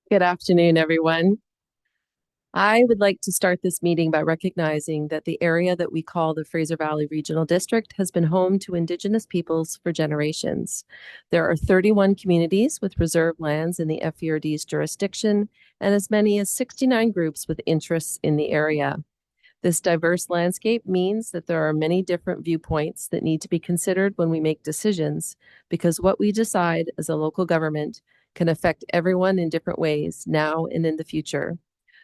Good afternoon, everyone. I would like to start this meeting by recognizing that the area that we call the Fraser Valley Regional District has been home to Indigenous peoples for generations. There are 31 communities with reserved lands in the FERD's jurisdiction and as many as 69 groups with interests in the area. This diverse landscape means that there are many different viewpoints that need to be considered when we make decisions, because what we decide as a local government can affect everyone in different ways now and in the future.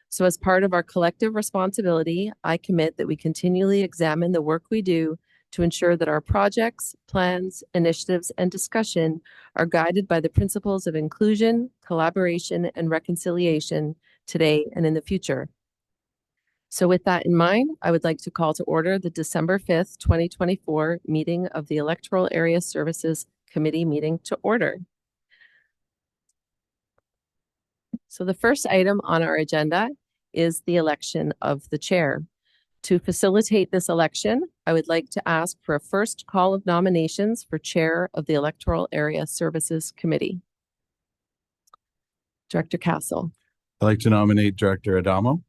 So, as part of our collective responsibility, I commit that we continually examine the work we do to ensure that our projects, plans, initiatives, and discussion are guided by the principles of inclusion, collaboration, and reconciliation today and in the future. So with that in mind, I would like to call to order the December 5th, 2024 meeting of the Electoral Area Services Committee meeting to order. So the first item on our agenda is the election of the chair. To facilitate this election, I would like to ask for a first call of nominations for chair of the Electoral Area Services Committee. Director Castle. I'd like to nominate Director Adamo.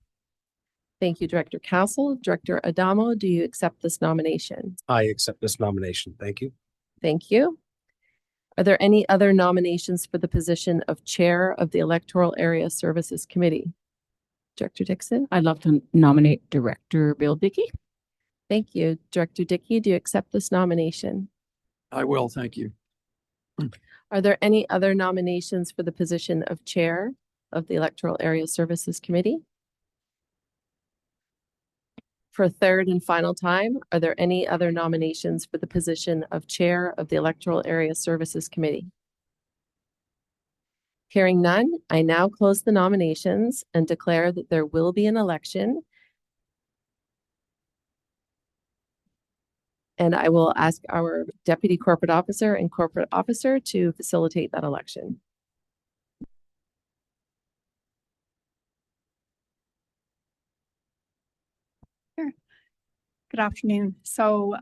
Thank you, Director Castle. Director Adamo, do you accept this nomination? I accept this nomination. Thank you. Thank you. Are there any other nominations for the position of Chair of the Electoral Area Services Committee? Director Dixon? I'd love to nominate Director Bill Dickey. Thank you. Director Dickey, do you accept this nomination? I will, thank you. Are there any other nominations for the position of Chair of the Electoral Area Services Committee? For a third and final time, are there any other nominations for the position of Chair of the Electoral Area Services Committee? Hearing none, I now close the nominations and declare that there will be an election. And I will ask our Deputy Corporate Officer and Corporate Officer to facilitate that election. Good afternoon. So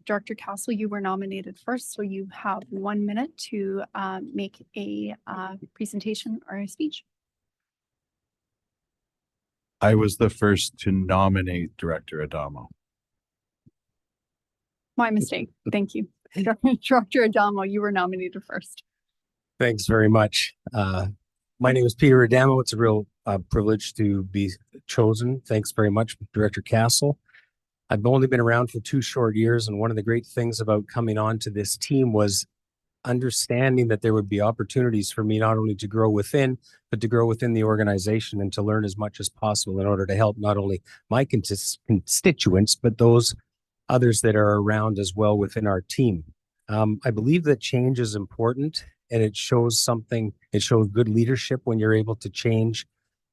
Director Castle, you were nominated first, so you have 1 minute to make a presentation or a speech. I was the first to nominate Director Adamo. My mistake. Thank you. Director Adamo, you were nominated first. Thanks very much. My name is Peter Adamo. It's a real privilege to be chosen. Thanks very much, Director Castle. I've only been around for 2 short years, and one of the great things about coming on to this team was understanding that there would be opportunities for me not only to grow within, but to grow within the organization and to learn as much as possible in order to help not only my constituents, but those others that are around as well within our team. I believe that change is important, and it shows something. It shows good leadership when you're able to change.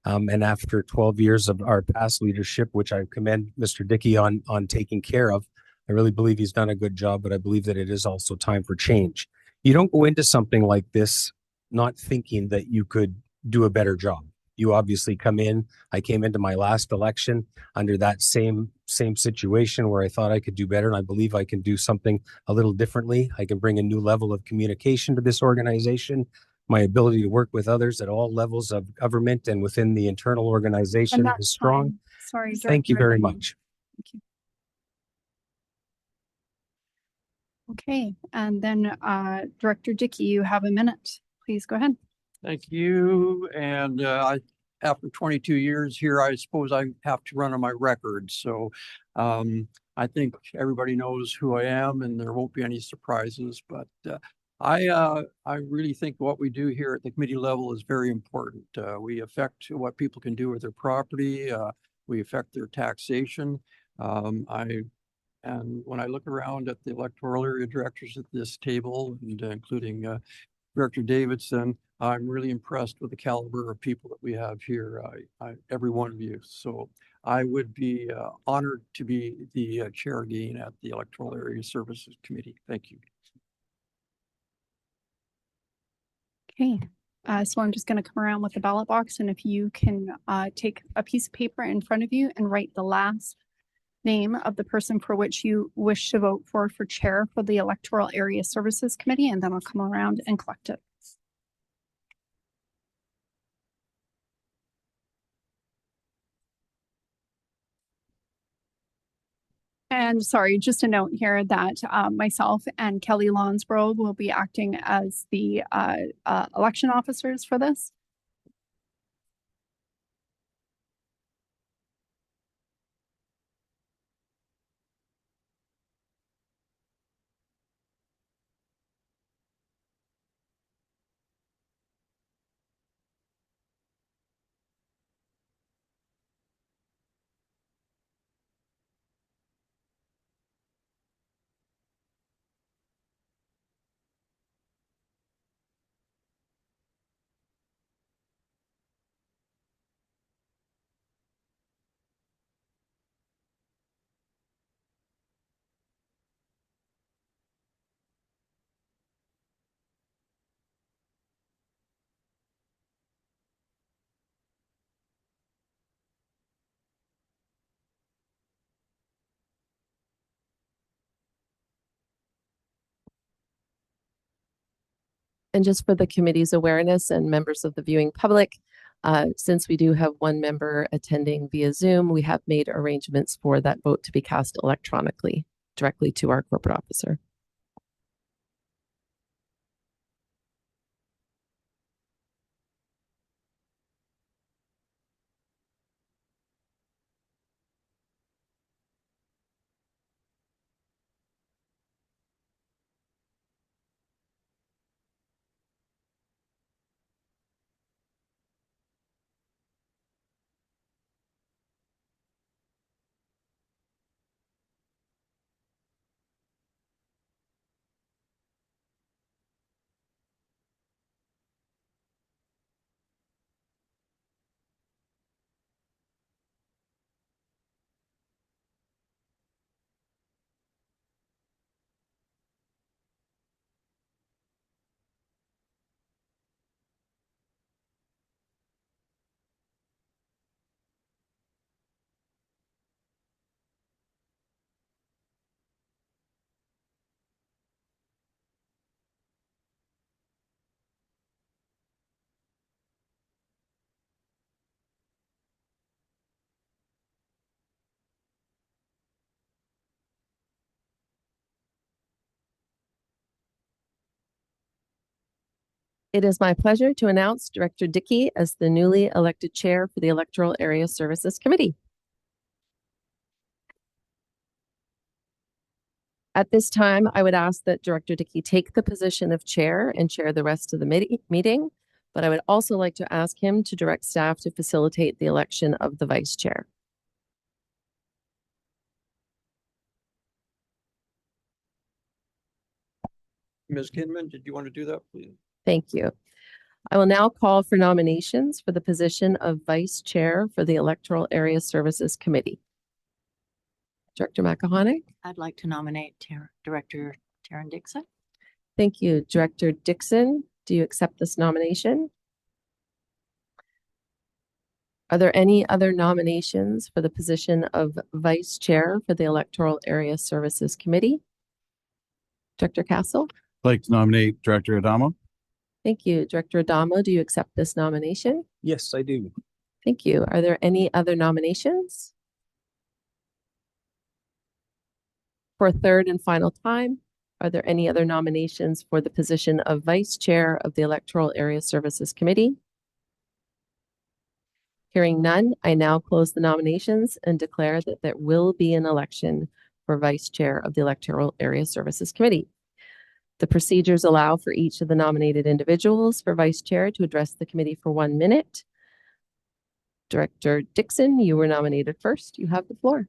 And after 12 years of our past leadership, which I commend Mr. Dickey on taking care of, I really believe he's done a good job, but I believe that it is also time for change. You don't go into something like this not thinking that you could do a better job. You obviously come in. I came into my last election under that same situation where I thought I could do better, and I believe I can do something a little differently. I can bring a new level of communication to this organization. My ability to work with others at all levels of government and within the internal organization is strong. Fine. Sorry, Thank you very much. Thank you. Okay, and then Director Dickey, you have a minute. Please go ahead. Thank you. And after 22 years here, I suppose I have to run on my record. So I think everybody knows who I am, and there won't be any surprises. But I really think what we do here at the committee level is very important. We affect what people can do with their property. We affect their taxation. And when I look around at the electoral area directors at this table, and including Director Davidson, I'm really impressed with the caliber of people that we have here, every one of you. So I would be honored to be the chair again at the Electoral Area Services Committee. Thank you. Okay, so I'm just going to come around with the ballot box, and if you can take a piece of paper in front of you and write the last name of the person for which you wish to vote for chair for the Electoral Area Services Committee, and then I'll come around and collect it. And sorry, just a note here that myself and Kelly Lonsborough will be acting as the election officers for this. And just for the committee's awareness and members of the viewing public, since we do have one member attending via Zoom, we have made arrangements for that vote to be cast electronically directly to our corporate officer. It is my pleasure to announce Director Dickey as the newly elected chair for the Electoral Area Services Committee. At this time, I would ask that Director Dickey take the position of chair and chair the rest of the meeting, but I would also like to ask him to direct staff to facilitate the election of the vice chair. Ms. Kinman, did you want to do that, please? Thank you. I will now call for nominations for the position of vice chair for the Electoral Area Services Committee. Director McElhaney. I'd like to nominate Director Taryn Dixon. Thank you. Director Dixon, do you accept this nomination? Are there any other nominations for the position of vice chair for the Electoral Area Services Committee? Director Castle. I'd like to nominate Director Adamo. Thank you. Director Adamo, do you accept this nomination? Yes, I do. Thank you. Are there any other nominations? For a third and final time, are there any other nominations for the position of vice chair of the Electoral Area Services Committee? Hearing none, I now close the nominations and declare that there will be an election for vice chair of the Electoral Area Services Committee. The procedures allow for each of the nominated individuals for vice chair to address the committee for 1 minute. Director Dixon, you were nominated first. You have the floor.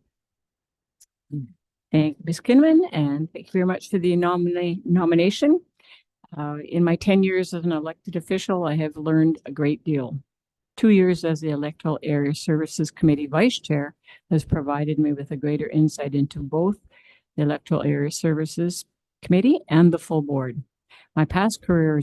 Thank you, Ms. Kinman, and thank you very much for the nomination. In my 10 years as an elected official, I have learned a great deal. 2 years as the Electoral Area Services Committee Vice Chair has provided me with a greater insight into both the Electoral Area Services Committee and the full board. My past career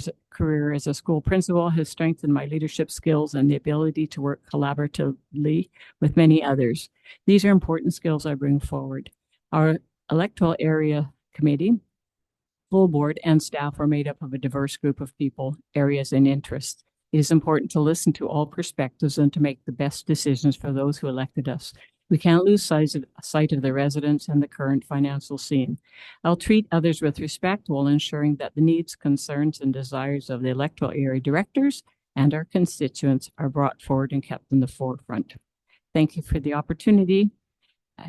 as a school principal has strengthened my leadership skills and the ability to work collaboratively with many others. These are important skills I bring forward. Our Electoral Area Committee, full board, and staff are made up of a diverse group of people, areas, and interests. It is important to listen to all perspectives and to make the best decisions for those who elected us. We can't lose sight of the residents and the current financial scene. I'll treat others with respect while ensuring that the needs, concerns, and desires of the electoral area directors and our constituents are brought forward and kept in the forefront. Thank you for the opportunity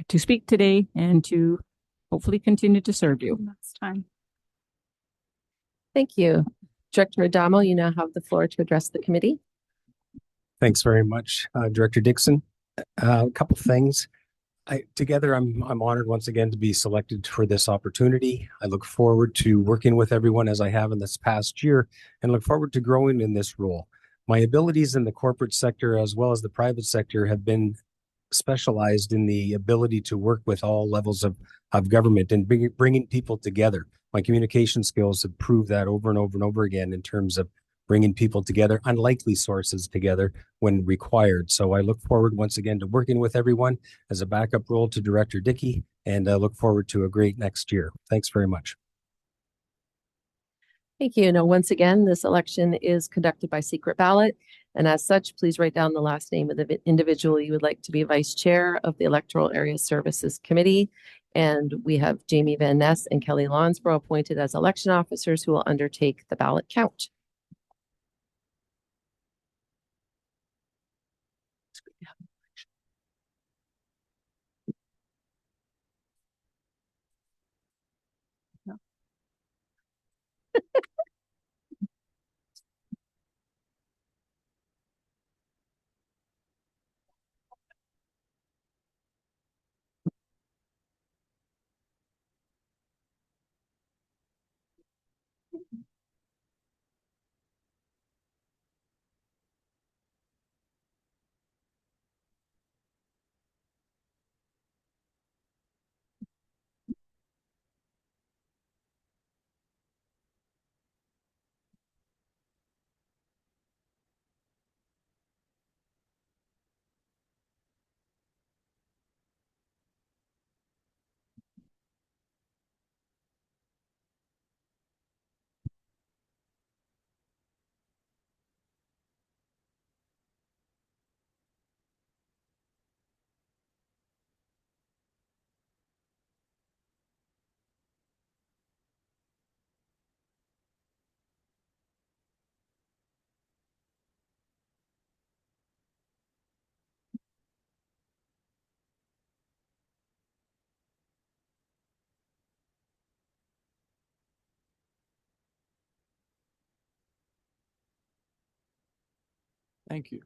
to speak today and to hopefully continue to serve you. Next time. Thank you. Director Adamo, you now have the floor to address the committee. Thanks very much, Director Dixon. A couple things. Together, I'm honored once again to be selected for this opportunity. I look forward to working with everyone as I have in this past year and look forward to growing in this role. My abilities in the corporate sector as well as the private sector have been specialized in the ability to work with all levels of government and bringing people together. My communication skills have proved that over and over and over again in terms of bringing people together, unlikely sources together when required. So I look forward once again to working with everyone as a backup role to Director Dickey, and I look forward to a great next year. Thanks very much. Thank you. Now, once again, this election is conducted by secret ballot. And as such, please write down the last name of the individual you would like to be vice chair of the Electoral Area Services Committee. And we have Jamie Van Ness and Kelly Lonsborough appointed as election officers who will undertake the ballot count. Thank you.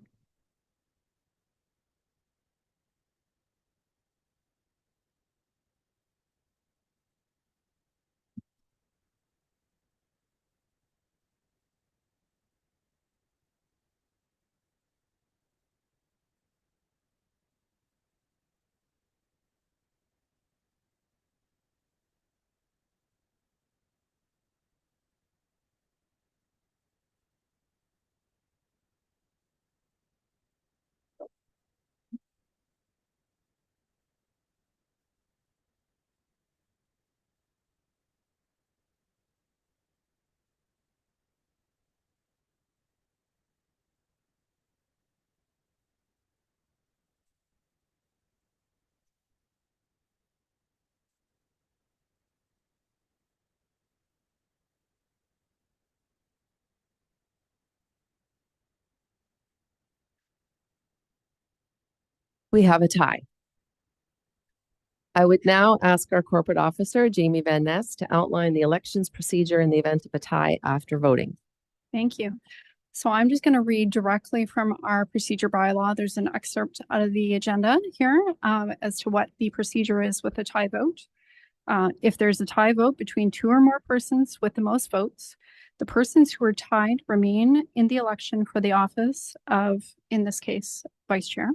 We have a tie. I would now ask our corporate officer, Jamie Van Ness, to outline the elections procedure in the event of a tie after voting. Thank you. So I'm just going to read directly from our procedure bylaw. There's an excerpt out of the agenda here as to what the procedure is with a tie vote. If there's a tie vote between two or more persons with the most votes, the persons who are tied remain in the election for the office of, in this case, vice chair.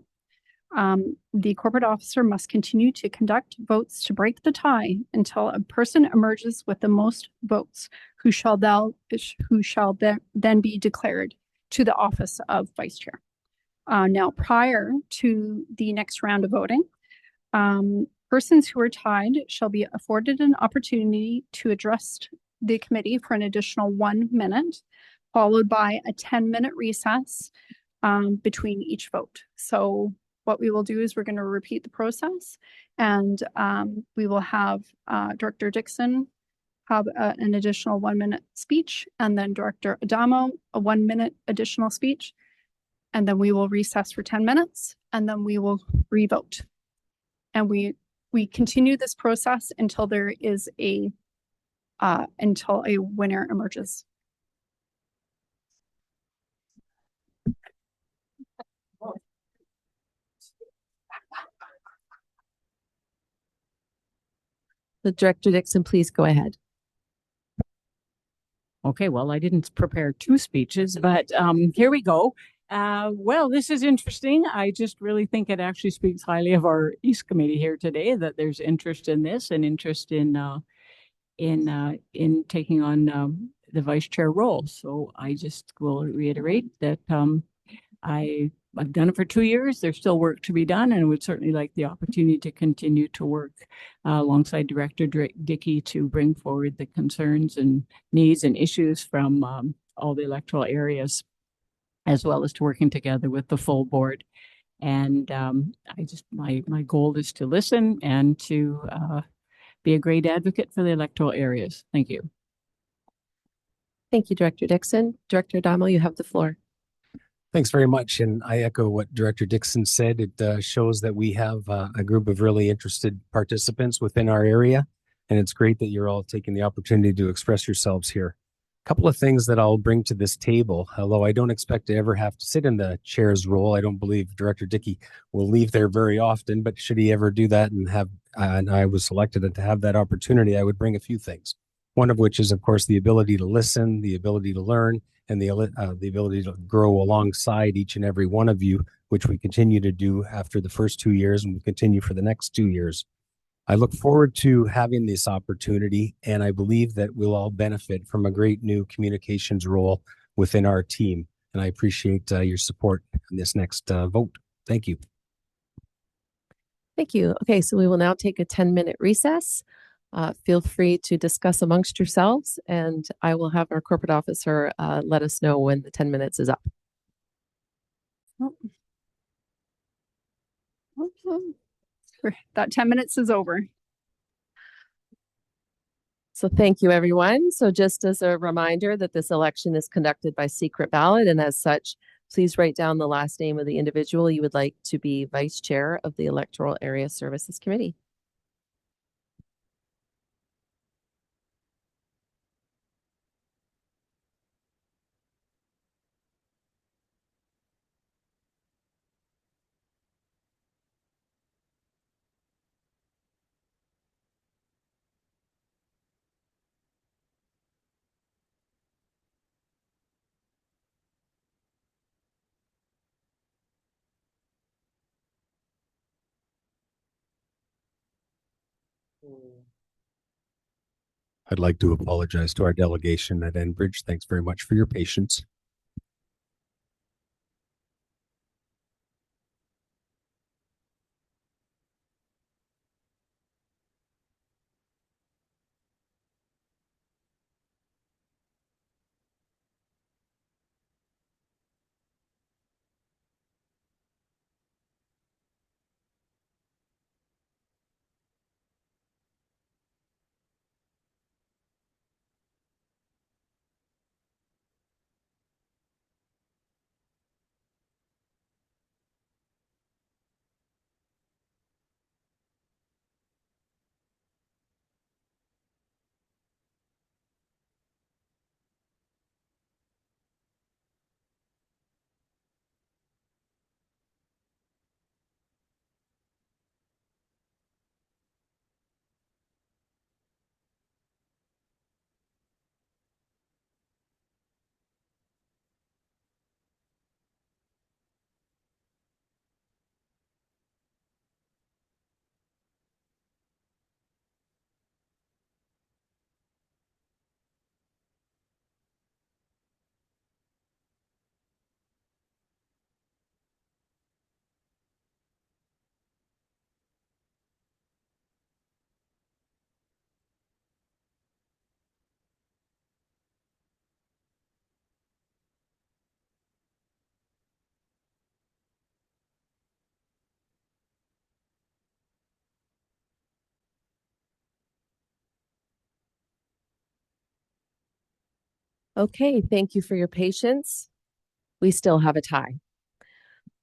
The corporate officer must continue to conduct votes to break the tie until a person emerges with the most votes, who shall then be declared to the office of vice chair. Now, prior to the next round of voting, persons who are tied shall be afforded an opportunity to address the committee for an additional 1 minute, followed by a 10-minute recess between each vote. So what we will do is we're going to repeat the process, and we will have Director Dixon have an additional 1 minute speech, and then Director Adamo a 1 minute additional speech, and then we will recess for 10 minutes, and then we will revote. And we continue this process until there is until a winner emerges. So Director Dixon, please go ahead. Okay, well, I didn't prepare two speeches, but here we go. Well, this is interesting. I just really think it actually speaks highly of our East Committee here today that there's interest in this and interest in taking on the vice chair role. So I just will reiterate that I've done it for 2 years. There's still work to be done, and would certainly like the opportunity to continue to work alongside Director Dickey to bring forward the concerns and needs and issues from all the electoral areas, as well as to working together with the full board. And my goal is to listen and to be a great advocate for the electoral areas. Thank you. Thank you, Director Dixon. Director Adamo, you have the floor. Thanks very much. And I echo what Director Dixon said. It shows that we have a group of really interested participants within our area. And it's great that you're all taking the opportunity to express yourselves here. A couple of things that I'll bring to this table, although I don't expect to ever have to sit in the chair's role. I don't believe Director Dickey will leave there very often, but should he ever do that and I was selected and to have that opportunity, I would bring a few things. One of which is, of course, the ability to listen, the ability to learn, and the ability to grow alongside each and every one of you, which we continue to do after the first 2 years and we continue for the next 2 years. I look forward to having this opportunity, and I believe that we'll all benefit from a great new communications role within our team. And I appreciate your support in this next vote. Thank you. Thank you. Okay, so we will now take a 10-minute recess. Feel free to discuss amongst yourselves, and I will have our corporate officer let us know when the 10 minutes is up. That 10 minutes is over. So thank you, everyone. So just as a reminder that this election is conducted by secret ballot, and as such, please write down the last name of the individual you would like to be vice chair of the Electoral Area Services Committee. I'd like to apologize to our delegation at Enbridge. Thanks very much for your patience. Okay, thank you for your patience. We still have a tie.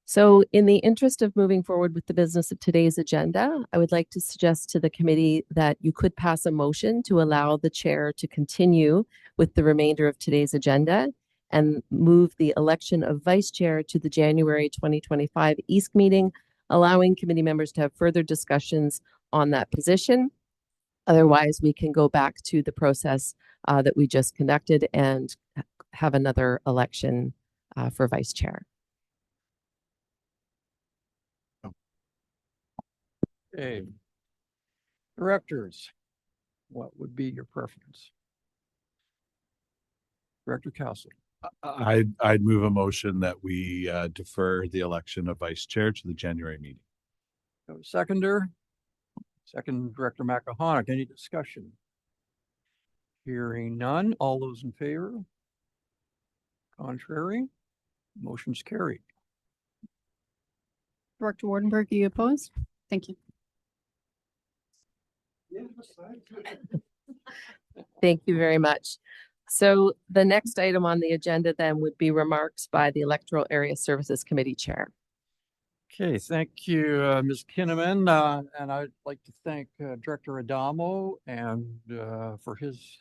So in the interest of moving forward with the business of today's agenda, I would like to suggest to the committee that you could pass a motion to allow the chair to continue with the remainder of today's agenda and move the election of vice chair to the January 2025 EASC meeting, allowing committee members to have further discussions on that position. Otherwise, we can go back to the process that we just conducted and have another election for vice chair. Okay. Directors, what would be your preference? Director Castle, I'd move a motion that we defer the election of vice chair to the January meeting. seconder. Second, Director Makahonic. Any discussion? Hearing none. All those in favor? Contrary? Motion's carried. Director Wardenberg, are you opposed? Thank you. Thank you very much. So the next item on the agenda then would be remarks by the Electoral Area Services Committee Chair. Okay, thank you, Ms. Kinnaman. And I'd like to thank Director Adamo and for his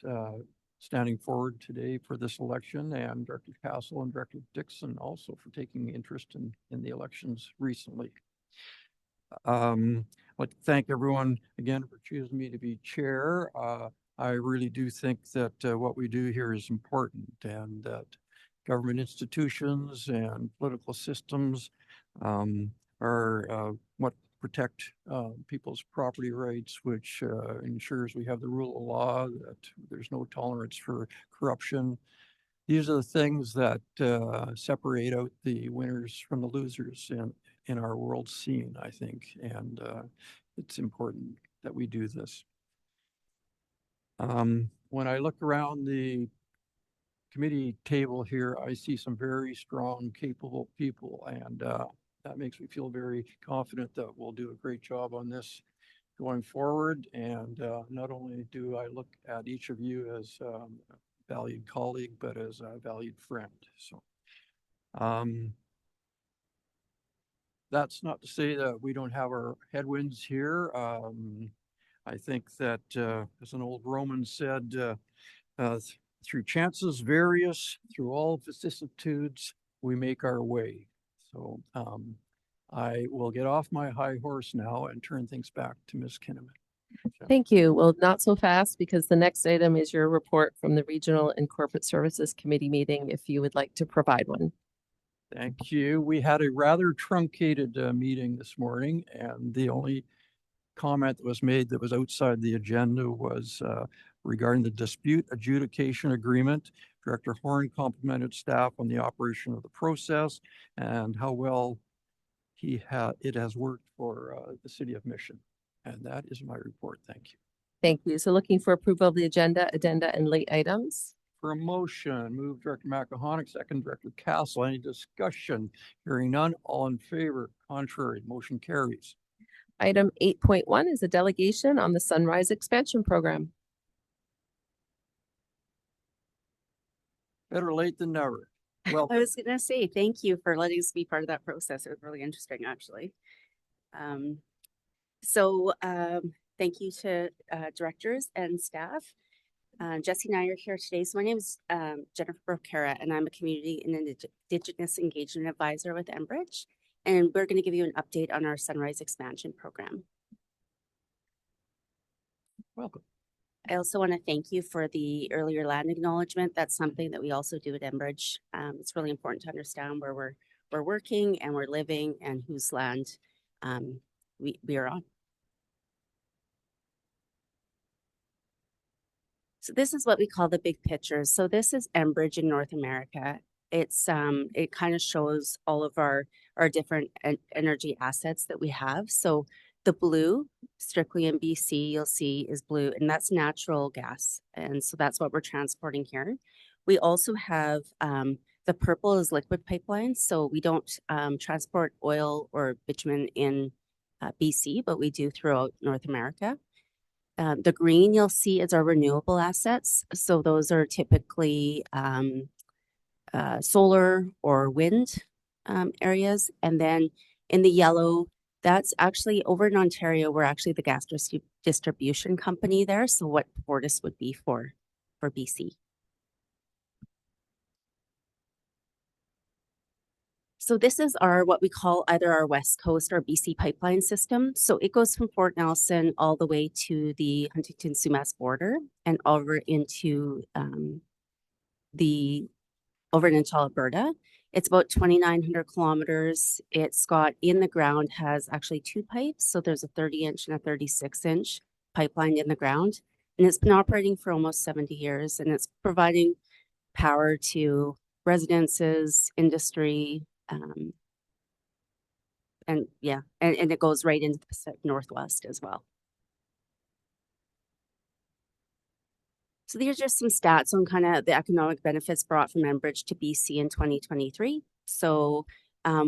standing forward today for this election, and Director Castle and Director Dixon also for taking interest in the elections recently. I'd like to thank everyone again for choosing me to be chair. I really do think that what we do here is important, and that government institutions and political systems are what protect people's property rights, which ensures we have the rule of law, that there's no tolerance for corruption. These are the things that separate out the winners from the losers in our world scene, I think, and it's important that we do this. When I look around the committee table here, I see some very strong, capable people, and that makes me feel very confident that we'll do a great job on this going forward. And not only do I look at each of you as a valued colleague, but as a valued friend. So that's not to say that we don't have our headwinds here. I think that, as an old Roman said, through chances various, through all vicissitudes, we make our way. So I will get off my high horse now and turn things back to Ms. Kinnaman. Thank you. Well, not so fast, because the next item is your report from the Regional and Corporate Services Committee meeting, if you would like to provide one. Thank you. We had a rather truncated meeting this morning, and the only comment that was made that was outside the agenda was regarding the dispute adjudication agreement. Director Horn complimented staff on the operation of the process and how well it has worked for the city of Mission. And that is my report. Thank you. Thank you. So looking for approval of the agenda, and late items. For a motion, move Director Makahonic, second Director Castle. Any discussion? Hearing none, all in favor? Contrary, motion carries. Item 8.1 is a delegation on the Sunrise Expansion Program. Better late than never. Well, I was gonna say, thank you for letting us be part of that process. It was really interesting, actually. Thank you to directors and staff. Jesse and I are here today. So my name is Jennifer Brocara, and I'm a community and Indigenous engagement advisor with Enbridge. And we're going to give you an update on our Sunrise Expansion Program. welcome. I also want to thank you for the earlier land acknowledgement. That's something that we also do at Enbridge. It's really important to understand where we're working and we're living and whose land we are on. So this is what we call the big picture. So this is Enbridge in North America. It's it kind of shows all of our different energy assets that we have. So the blue, strictly in BC, you'll see is blue, and that's natural gas. And so that's what we're transporting here. We also have the purple is liquid pipelines. So we don't transport oil or bitumen in BC, but we do throughout North America. The green you'll see is our renewable assets. So those are typically solar or wind areas. And then in the yellow, that's actually over in Ontario, we're actually the gas distribution company there. So what Fortis would be for BC. So this is our, what we call either our West Coast or BC pipeline system. So it goes from Fort Nelson all the way to the Huntington-Sumas border and over into Alberta. It's about 2,900 kilometers. It's got in the ground has actually two pipes. So there's a 30-inch and a 36-inch pipeline in the ground. And it's been operating for almost 70 years. And it's providing power to residences, industry, and it goes right into the Pacific Northwest as well. So these are just some stats on kind of the economic benefits brought from Enbridge to BC in 2023. So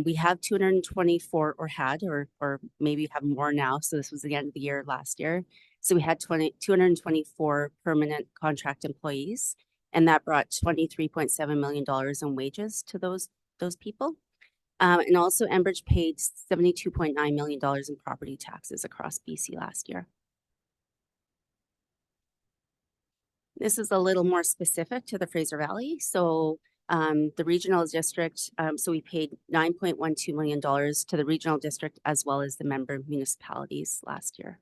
we have 224 or maybe have more now. So this was the end of the year last year. So we had 224 permanent contract employees, and that brought $23.7 million in wages to those people. And also Enbridge paid $72.9 million in property taxes across BC last year. This is a little more specific to the Fraser Valley. So the regional district, so we paid $9.12 million to the regional district as well as the member municipalities last year.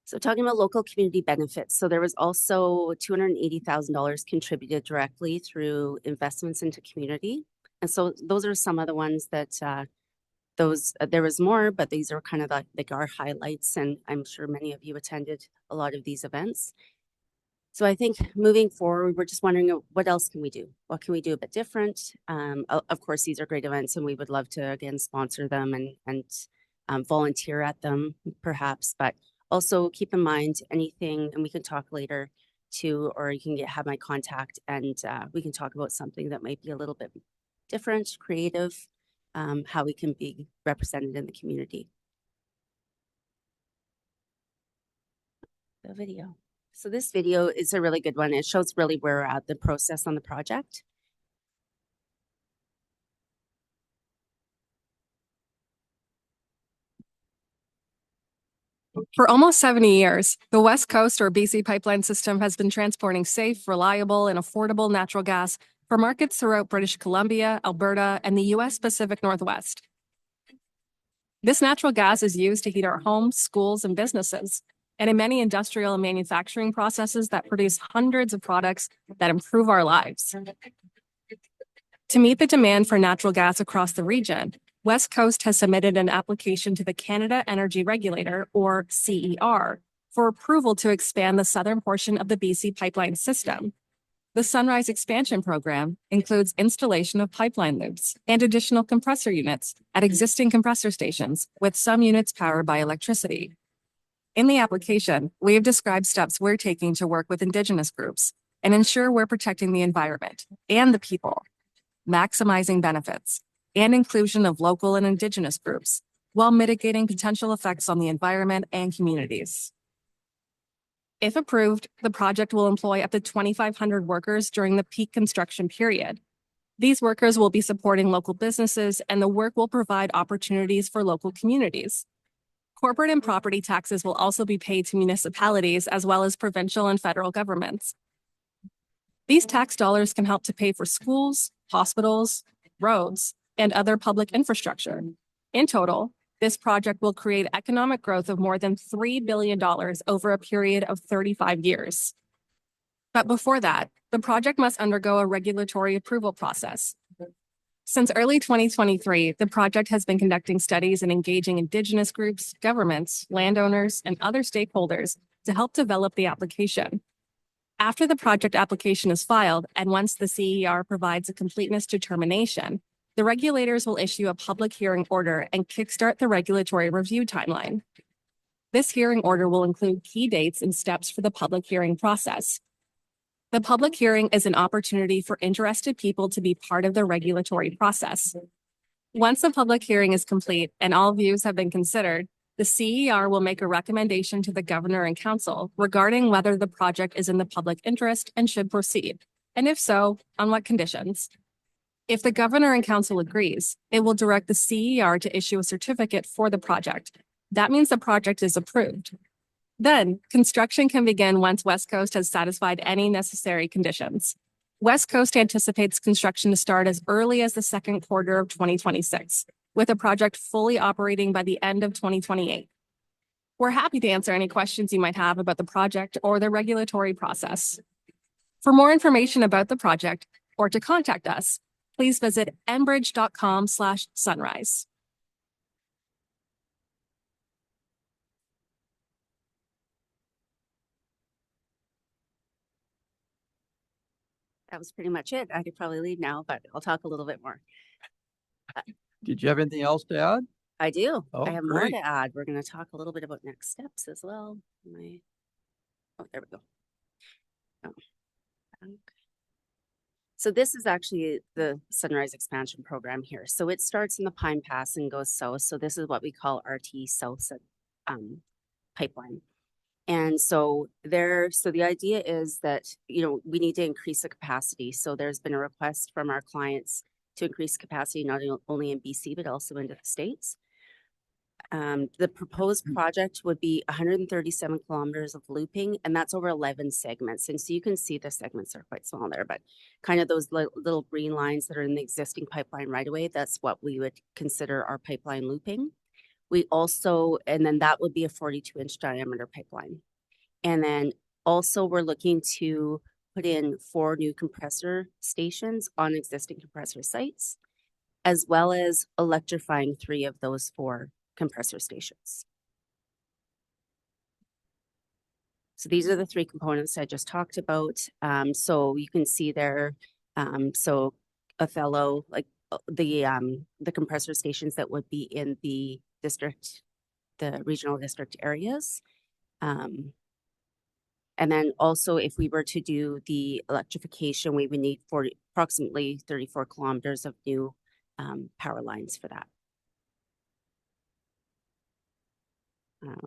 So talking about local community benefits. So there was also $280,000 contributed directly through investments into community. And so those are some of the ones that there was more, but these are kind of like our highlights. And I'm sure many of you attended a lot of these events. So I think moving forward, we're just wondering what else can we do? What can we do a bit different? Of course, these are great events and we would love to, again, sponsor them and volunteer at them perhaps, but also keep in mind anything, and we can talk later too, or you can have my contact and we can talk about something that might be a little bit different, creative, how we can be represented in the community. The video. So this video is a really good one. It shows really where we're at the process on the project. For almost 70 years, the West Coast or BC pipeline system has been transporting safe, reliable, and affordable natural gas for markets throughout British Columbia, Alberta, and the U.S. Pacific Northwest. This natural gas is used to heat our homes, schools, and businesses, and in many industrial and manufacturing processes that produce hundreds of products that improve our lives. To meet the demand for natural gas across the region, West Coast has submitted an application to the Canada Energy Regulator, or CER, for approval to expand the southern portion of the BC pipeline system. The Sunrise Expansion Program includes installation of pipeline loops and additional compressor units at existing compressor stations, with some units powered by electricity. In the application, we have described steps we're taking to work with Indigenous groups and ensure we're protecting the environment and the people, maximizing benefits, and inclusion of local and Indigenous groups, while mitigating potential effects on the environment and communities. If approved, the project will employ up to 2,500 workers during the peak construction period. These workers will be supporting local businesses, and the work will provide opportunities for local communities. Corporate and property taxes will also be paid to municipalities as well as provincial and federal governments. These tax dollars can help to pay for schools, hospitals, roads, and other public infrastructure. In total, this project will create economic growth of more than $3 billion over a period of 35 years. But before that, the project must undergo a regulatory approval process. Since early 2023, the project has been conducting studies and engaging Indigenous groups, governments, landowners, and other stakeholders to help develop the application. After the project application is filed, and once the CER provides a completeness determination, the regulators will issue a public hearing order and kickstart the regulatory review timeline. This hearing order will include key dates and steps for the public hearing process. The public hearing is an opportunity for interested people to be part of the regulatory process. Once the public hearing is complete and all views have been considered, the CER will make a recommendation to the governor and council regarding whether the project is in the public interest and should proceed, and if so, on what conditions. If the governor and council agrees, it will direct the CER to issue a certificate for the project. That means the project is approved. Then, construction can begin once West Coast has satisfied any necessary conditions. West Coast anticipates construction to start as early as the second quarter of 2026, with the project fully operating by the end of 2028. We're happy to answer any questions you might have about the project or the regulatory process. For more information about the project or to contact us, please visit enbridge.com/sunrise. That was pretty much it. I could probably leave now, but I'll talk a little bit more. Did you have anything else to add? I do. Oh, I have more great. to add. We're going to talk a little bit about next steps as well. Oh, there we go. Oh. Okay. So this is actually the Sunrise Expansion Program here. So it starts in the Pine Pass and goes south. So this is what we call RT South pipeline. And so the idea is that, we need to increase the capacity. So there's been a request from our clients to increase capacity, not only in BC, but also into the States. The proposed project would be 137 kilometers of looping, and that's over 11 segments. And so you can see the segments are quite small there, but kind of those little green lines that are in the existing pipeline right away, that's what we would consider our pipeline looping. And then that would be a 42-inch diameter pipeline. And then also we're looking to put in 4 new compressor stations on existing compressor sites, as well as electrifying 3 of those 4 compressor stations. So these are the 3 components I just talked about. So you can see there, so Othello, like the compressor stations that would be in the district, the regional district areas. And then also if we were to do the electrification, we would need approximately 34 kilometers of new power lines for that.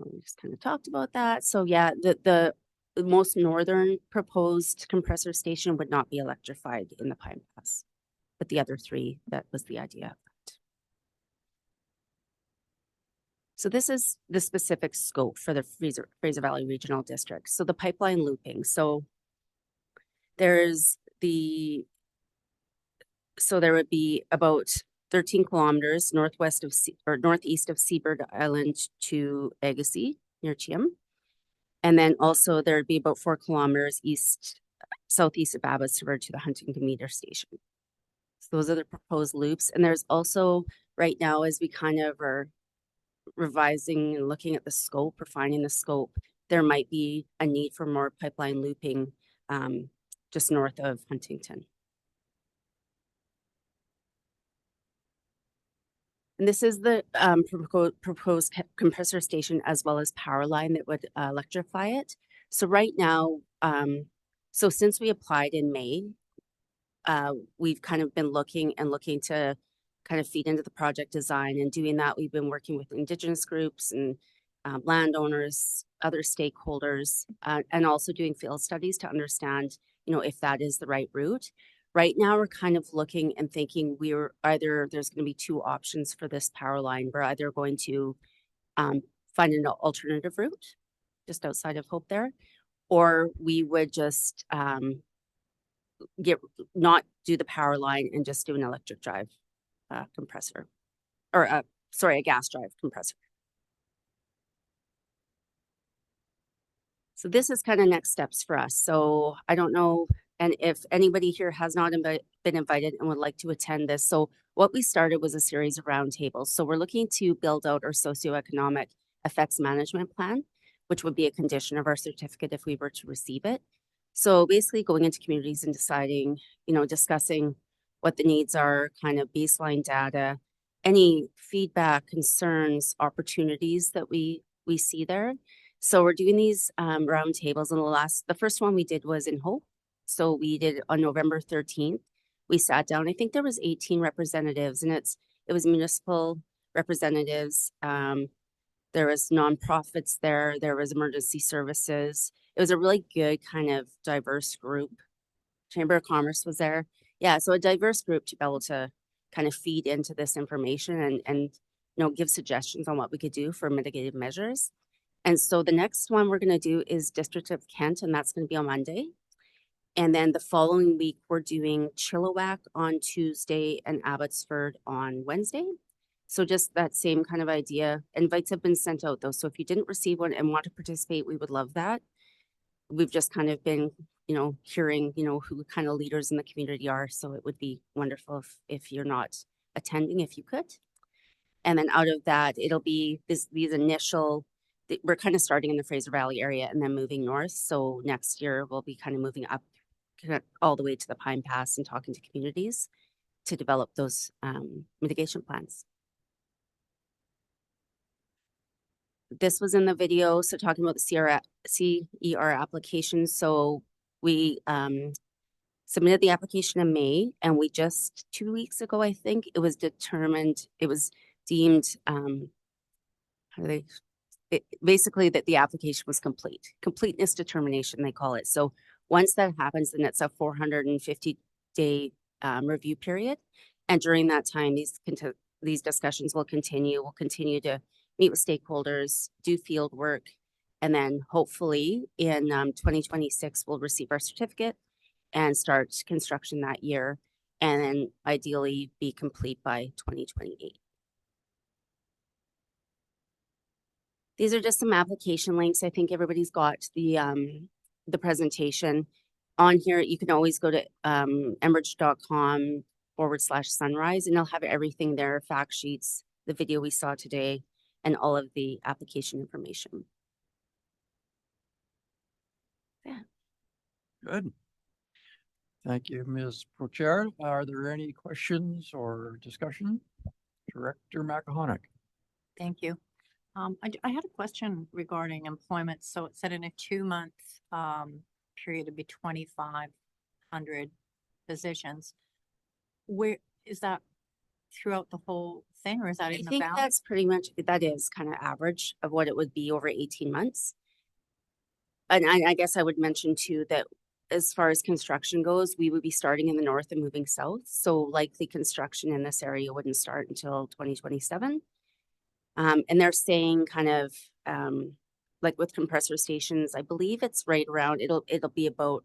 We just kind of talked about that. So yeah, the most northern proposed compressor station would not be electrified in the Pine Pass, but the other 3, that was the idea of that. So this is the specific scope for the Fraser Valley Regional District. So the pipeline looping. So there would be about 13 kilometers northeast of Seabird Island to Agassiz near Chim. And then also there'd be about 4 kilometers southeast of Abbotsford to the Huntington Meter Station. So those are the proposed loops. And there's also right now, as we kind of are revising and looking at the scope, refining the scope, there might be a need for more pipeline looping just north of Huntington. And this is the proposed compressor station as well as power line that would electrify it. So right now, so since we applied in May, we've kind of been looking to kind of feed into the project design. And doing that, we've been working with Indigenous groups and landowners, other stakeholders, and also doing field studies to understand, if that is the right route. Right now, we're kind of looking and thinking there's going to be 2 options for this power line. We're either going to find an alternative route just outside of Hope there, or we would just not do the power line and just do an electric drive compressor, or a gas drive compressor. So this is kind of next steps for us. So I don't know, and if anybody here has not been invited and would like to attend this. So what we started was a series of roundtables. So we're looking to build out our socioeconomic effects management plan, which would be a condition of our certificate if we were to receive it. So basically going into communities and deciding, discussing what the needs are, kind of baseline data, any feedback, concerns, opportunities that we see there. So we're doing these roundtables, and the first one we did was in Hope. So we did on November 13th. We sat down. I think there was 18 representatives, and it It was municipal representatives. There was nonprofits there. There was emergency services. It was a really good kind of diverse group. Chamber of Commerce was there. Yeah, so a diverse group to be able to kind of feed into this information and give suggestions on what we could do for mitigated measures. And so the next one we're going to do is District of Kent, and that's going to be on Monday. And then the following week, we're doing Chilliwack on Tuesday and Abbotsford on Wednesday. So just that same kind of idea. Invites have been sent out though. So if you didn't receive one and want to participate, we would love that. We've just kind of been, hearing, who kind of leaders in the community are. So it would be wonderful if you're not attending, if you could. And then out of that, it'll be these initial, we're kind of starting in the Fraser Valley area and then moving north. So next year we'll be kind of moving up all the way to the Pine Pass and talking to communities to develop those mitigation plans. This was in the video, so talking about the CER application. So we submitted the application in May, and we just 2 weeks ago, I think, it was deemed, basically that the application was complete. Completeness determination, they call it. So once that happens, then it's a 450-day review period. And during that time, these discussions will continue. We'll continue to meet with stakeholders, do field work, and then hopefully in 2026, we'll receive our certificate and start construction that year, and then ideally be complete by 2028. These are just some application links. I think everybody's got the presentation on here. You can always go to enbridge.com/sunrise, and they'll have everything there, fact sheets, the video we saw today, and all of the application information. Yeah. Good. Thank you, Ms. Prochair. Are there any questions or discussion? Director McAhonik. Thank you. I had a question regarding employment. So it said in a 2-month period to be 2,500 positions. Where is that throughout the whole thing, or is that in the I think balance? that's pretty much, that is kind of average of what it would be over 18 months. And I guess I would mention too that as far as construction goes, we would be starting in the north and moving south. So likely construction in this area wouldn't start until 2027. And they're saying kind of like with compressor stations, I believe it's right around, it'll be about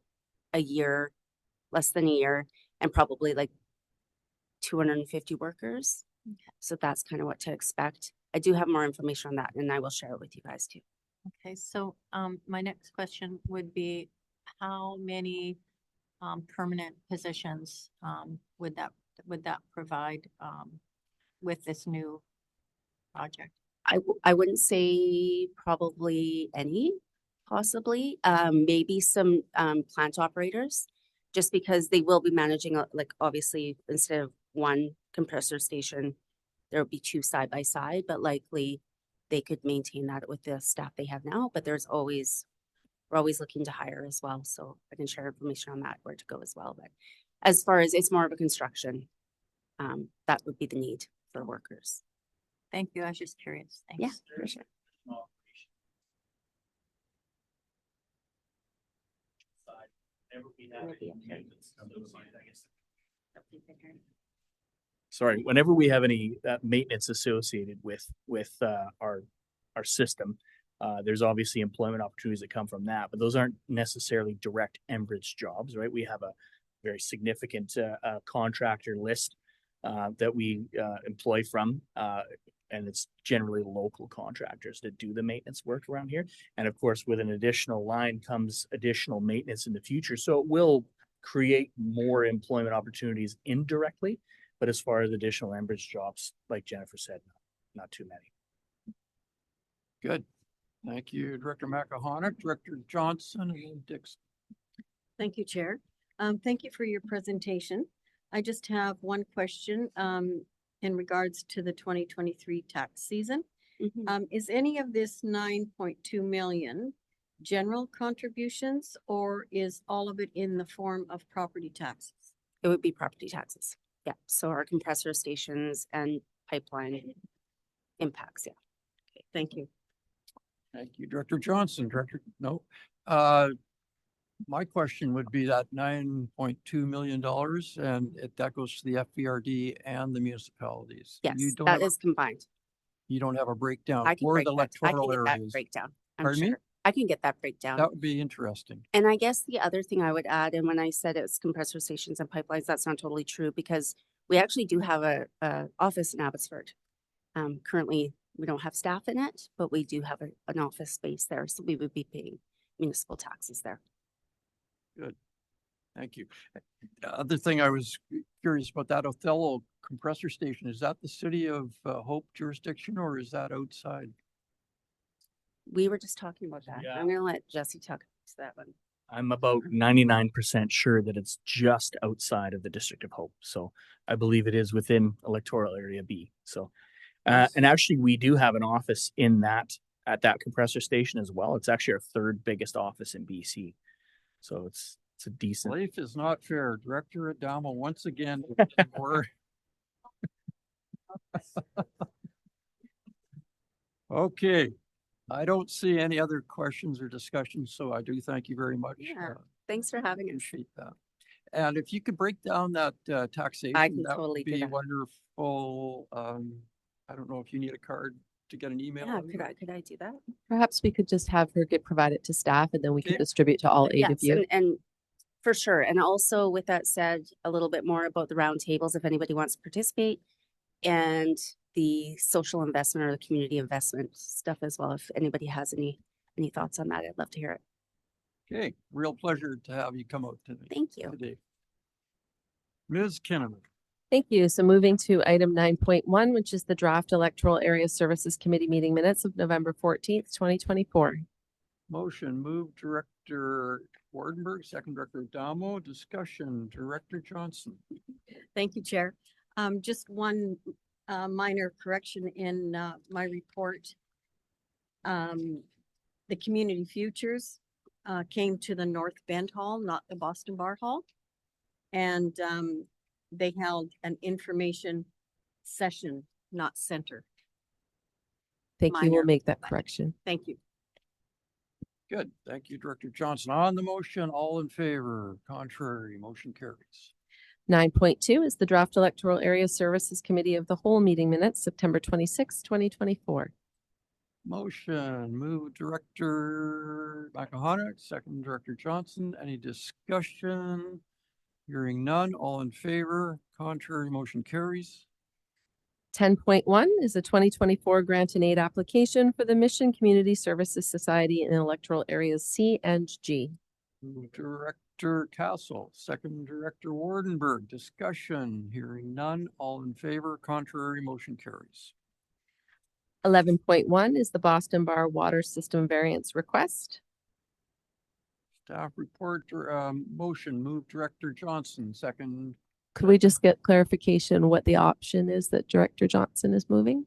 a year, less than a year, and probably like 250 workers. Okay. So that's kind of what to expect. I do have more information on that, and I will share it with you guys too. Okay, so my next question would be, how many permanent positions would that provide with this new project? I wouldn't say probably any, possibly maybe some plant operators, just because they will be managing, like obviously instead of one compressor station, there will be 2 side by side, but likely they could maintain that with the staff they have now. But we're always looking to hire as well. So I can share information on that, where to go as well. But as far as it's more of a construction, that would be the need for workers. Thank you. I was just curious. Thanks. Yeah, for sure. Sorry, whenever we have any maintenance associated with our system, there's obviously employment opportunities that come from that, but those aren't necessarily direct Enbridge jobs, right? We have a very significant contractor list that we employ from, and it's generally local contractors that do the maintenance work around here. And of course, with an additional line comes additional maintenance in the future. So it will create more employment opportunities indirectly. But as far as additional Enbridge jobs, like Jennifer said, not too many. Good. Thank you, Director McAhonik. Director Johnson and Dixon. Thank you, Chair. Thank you for your presentation. I just have one question in regards to the 2023 tax season. Mm-hmm. Is any of this 9.2 million general contributions, or is all of it in the form of property taxes? It would be property taxes. Yeah. So our compressor stations and pipeline impacts. Yeah. Okay, thank you. Thank you, Director Johnson. No. My question would be that $9.2 million and that goes to the FBRD and the municipalities. Yes, You don't that have, is combined. you don't have a breakdown I can for break the that. I can electoral get that areas. breakdown. I'm Pardon me? sure. I can get that breakdown. That would be interesting. And I guess the other thing I would add, and when I said it's compressor stations and pipelines, that's not totally true because we actually do have a office in Abbotsford. Currently, we don't have staff in it, but we do have an office space there, so we would be paying municipal taxes there. Good. Thank you. The other thing I was curious about that Othello compressor station, is that the city of Hope jurisdiction or is that outside? We were just talking about that. Yeah. I'm gonna let Jesse talk to that one. I'm about 99% sure that it's just outside of the District of Hope. So I believe it is within electoral area B. So, and actually we do have an office in at that compressor station as well. It's actually our third biggest office in BC. So it's a decent. Life is not fair. Director Adamo, once again, more. Okay. I don't see any other questions or discussions, so I do thank you very much. Yeah. Thanks for having us. Appreciate that. And if you could break down that taxation, can that totally would do be that. wonderful. I don't know if you need a card to get an email. Yeah, out. could I do that? Perhaps we could just have her provide it to staff and then we Okay. can distribute to all 8 of Yes, you. and for sure. And also with that said, a little bit more about the roundtables if anybody wants to participate and the social investment or the community investment stuff as well. If anybody has any thoughts on that, I'd love to hear it. Okay, real pleasure to have you come out today. Thank you. Ms. Kinnaman. Thank you. So moving to item 9.1, which is the draft electoral area services committee meeting minutes of November 14th, 2024. Motion, move Director Wardenberg, second Director Adamo, discussion, Director Johnson. Thank you, Chair. Just one minor correction in my report. The Community Futures came to the North Bend Hall, not the Boston Bar Hall. And they held an information session, not center. Thank you. We'll Minor. make that correction. Thank you. Good. Thank you, Director Johnson. On the motion, all in favor, contrary, motion carries. 9.2 is the draft electoral area services committee of the whole meeting minutes, September 26, 2024. Motion, move Director McElhannock, second Director Johnson. Any discussion? Hearing none, all in favor, contrary, motion carries. 10.1 is a 2024 grant and aid application for the Mission Community Services Society in electoral areas C and G. Move Director Castle, second Director Wardenberg, discussion, hearing none, all in favor, contrary, motion carries. 11.1 is the Boston Bar water system variance request. Staff report, motion, move Director Johnson, second. Could we just get clarification what the option is that Director Johnson is moving?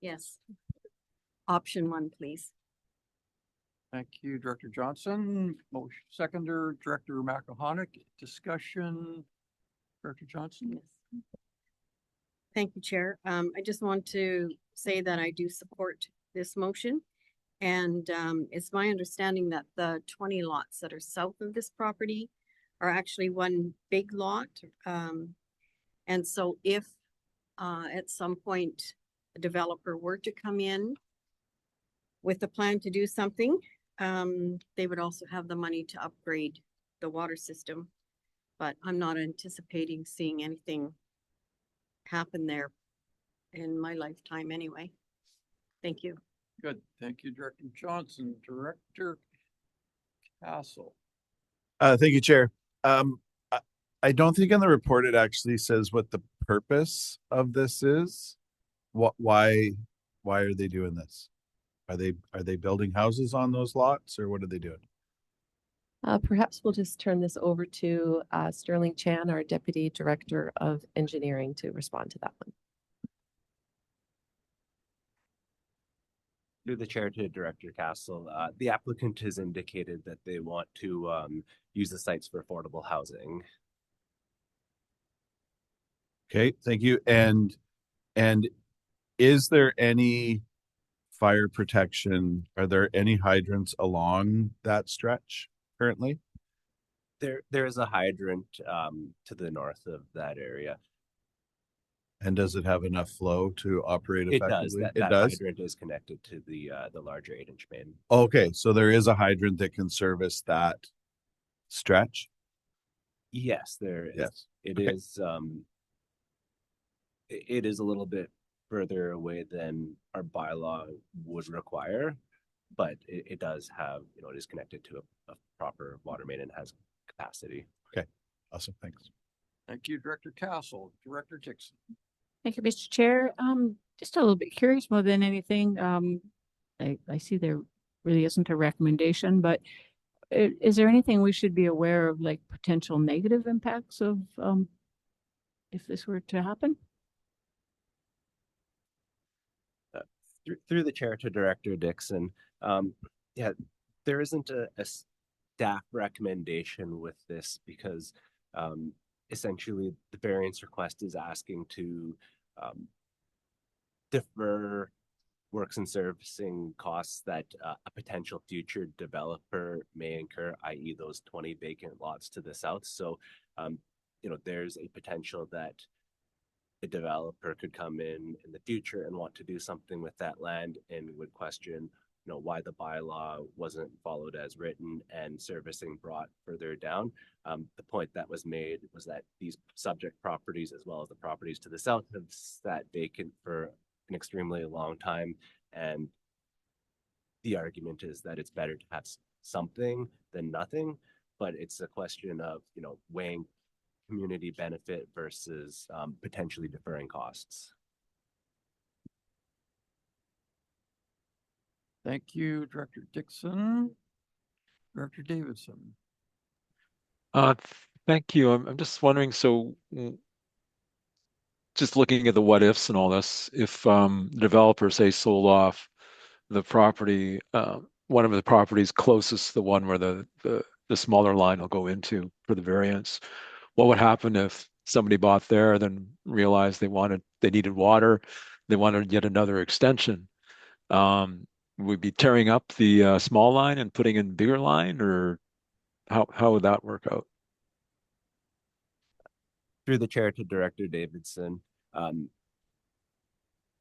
Yes. Option 1, please. Thank you, Director Johnson. Motion, seconder, Director McElhannock, discussion, Director Johnson. Yes. Thank you, Chair. I just want to say that I do support this motion. And it's my understanding that the 20 lots that are south of this property are actually one big lot. And so if at some point a developer were to come in with a plan to do something, they would also have the money to upgrade the water system. But I'm not anticipating seeing anything happen there in my lifetime anyway. Thank you. Good. Thank you, Director Johnson. Director Castle. Thank you, Chair. I don't think in the report it actually says what the purpose of this is. Why are they doing this? Are they building houses on those lots or what are they doing? Perhaps we'll just turn this over to Sterling Chan, our Deputy Director of Engineering, to respond to that one. Through the chair to Director Castle, the applicant has indicated that they want to use the sites for affordable housing. Okay, thank you. And is there any fire protection? Are there any hydrants along that stretch currently? There is a hydrant to the north of that area. And does it have enough flow to operate It does. effectively? That, It that does? hydrant is connected to the larger 8-inch main. Okay, so there is a hydrant that can service that stretch? Yes, there is. Yes. It Okay. is. It is a little bit further away than our bylaw would require, but it does have, it is connected to a proper water main and has capacity. Okay, awesome, thanks. Thank you, Director Castle. Director Dixon. Thank you, Mr. Chair. Just a little bit curious more than anything. I see there really isn't a recommendation, but is there anything we should be aware of, like potential negative impacts of if this were to happen? Through the chair to Director Dixon, yeah, there isn't a staff recommendation with this because essentially the variance request is asking to defer works and servicing costs that a potential future developer may incur, i.e. those 20 vacant lots to the south. So, there's a potential that a developer could come in the future and want to do something with that land and would question, why the bylaw wasn't followed as written and servicing brought further down. The point that was made was that these subject properties, as well as the properties to the south, have sat vacant for an extremely long time. And the argument is that it's better to have something than nothing, but it's a question of, weighing community benefit versus potentially deferring costs. Thank you, Director Dixon. Director Davidson. Thank you. I'm just wondering, so just looking at the what ifs and all this, if developers say sold off the property, one of the properties closest to the one where the smaller line will go into for the variance, what would happen if somebody bought there, then realized they needed water, they wanted yet another extension? We'd be tearing up the small line and putting in bigger line, or how would that work out? Through the chair to Director Davidson,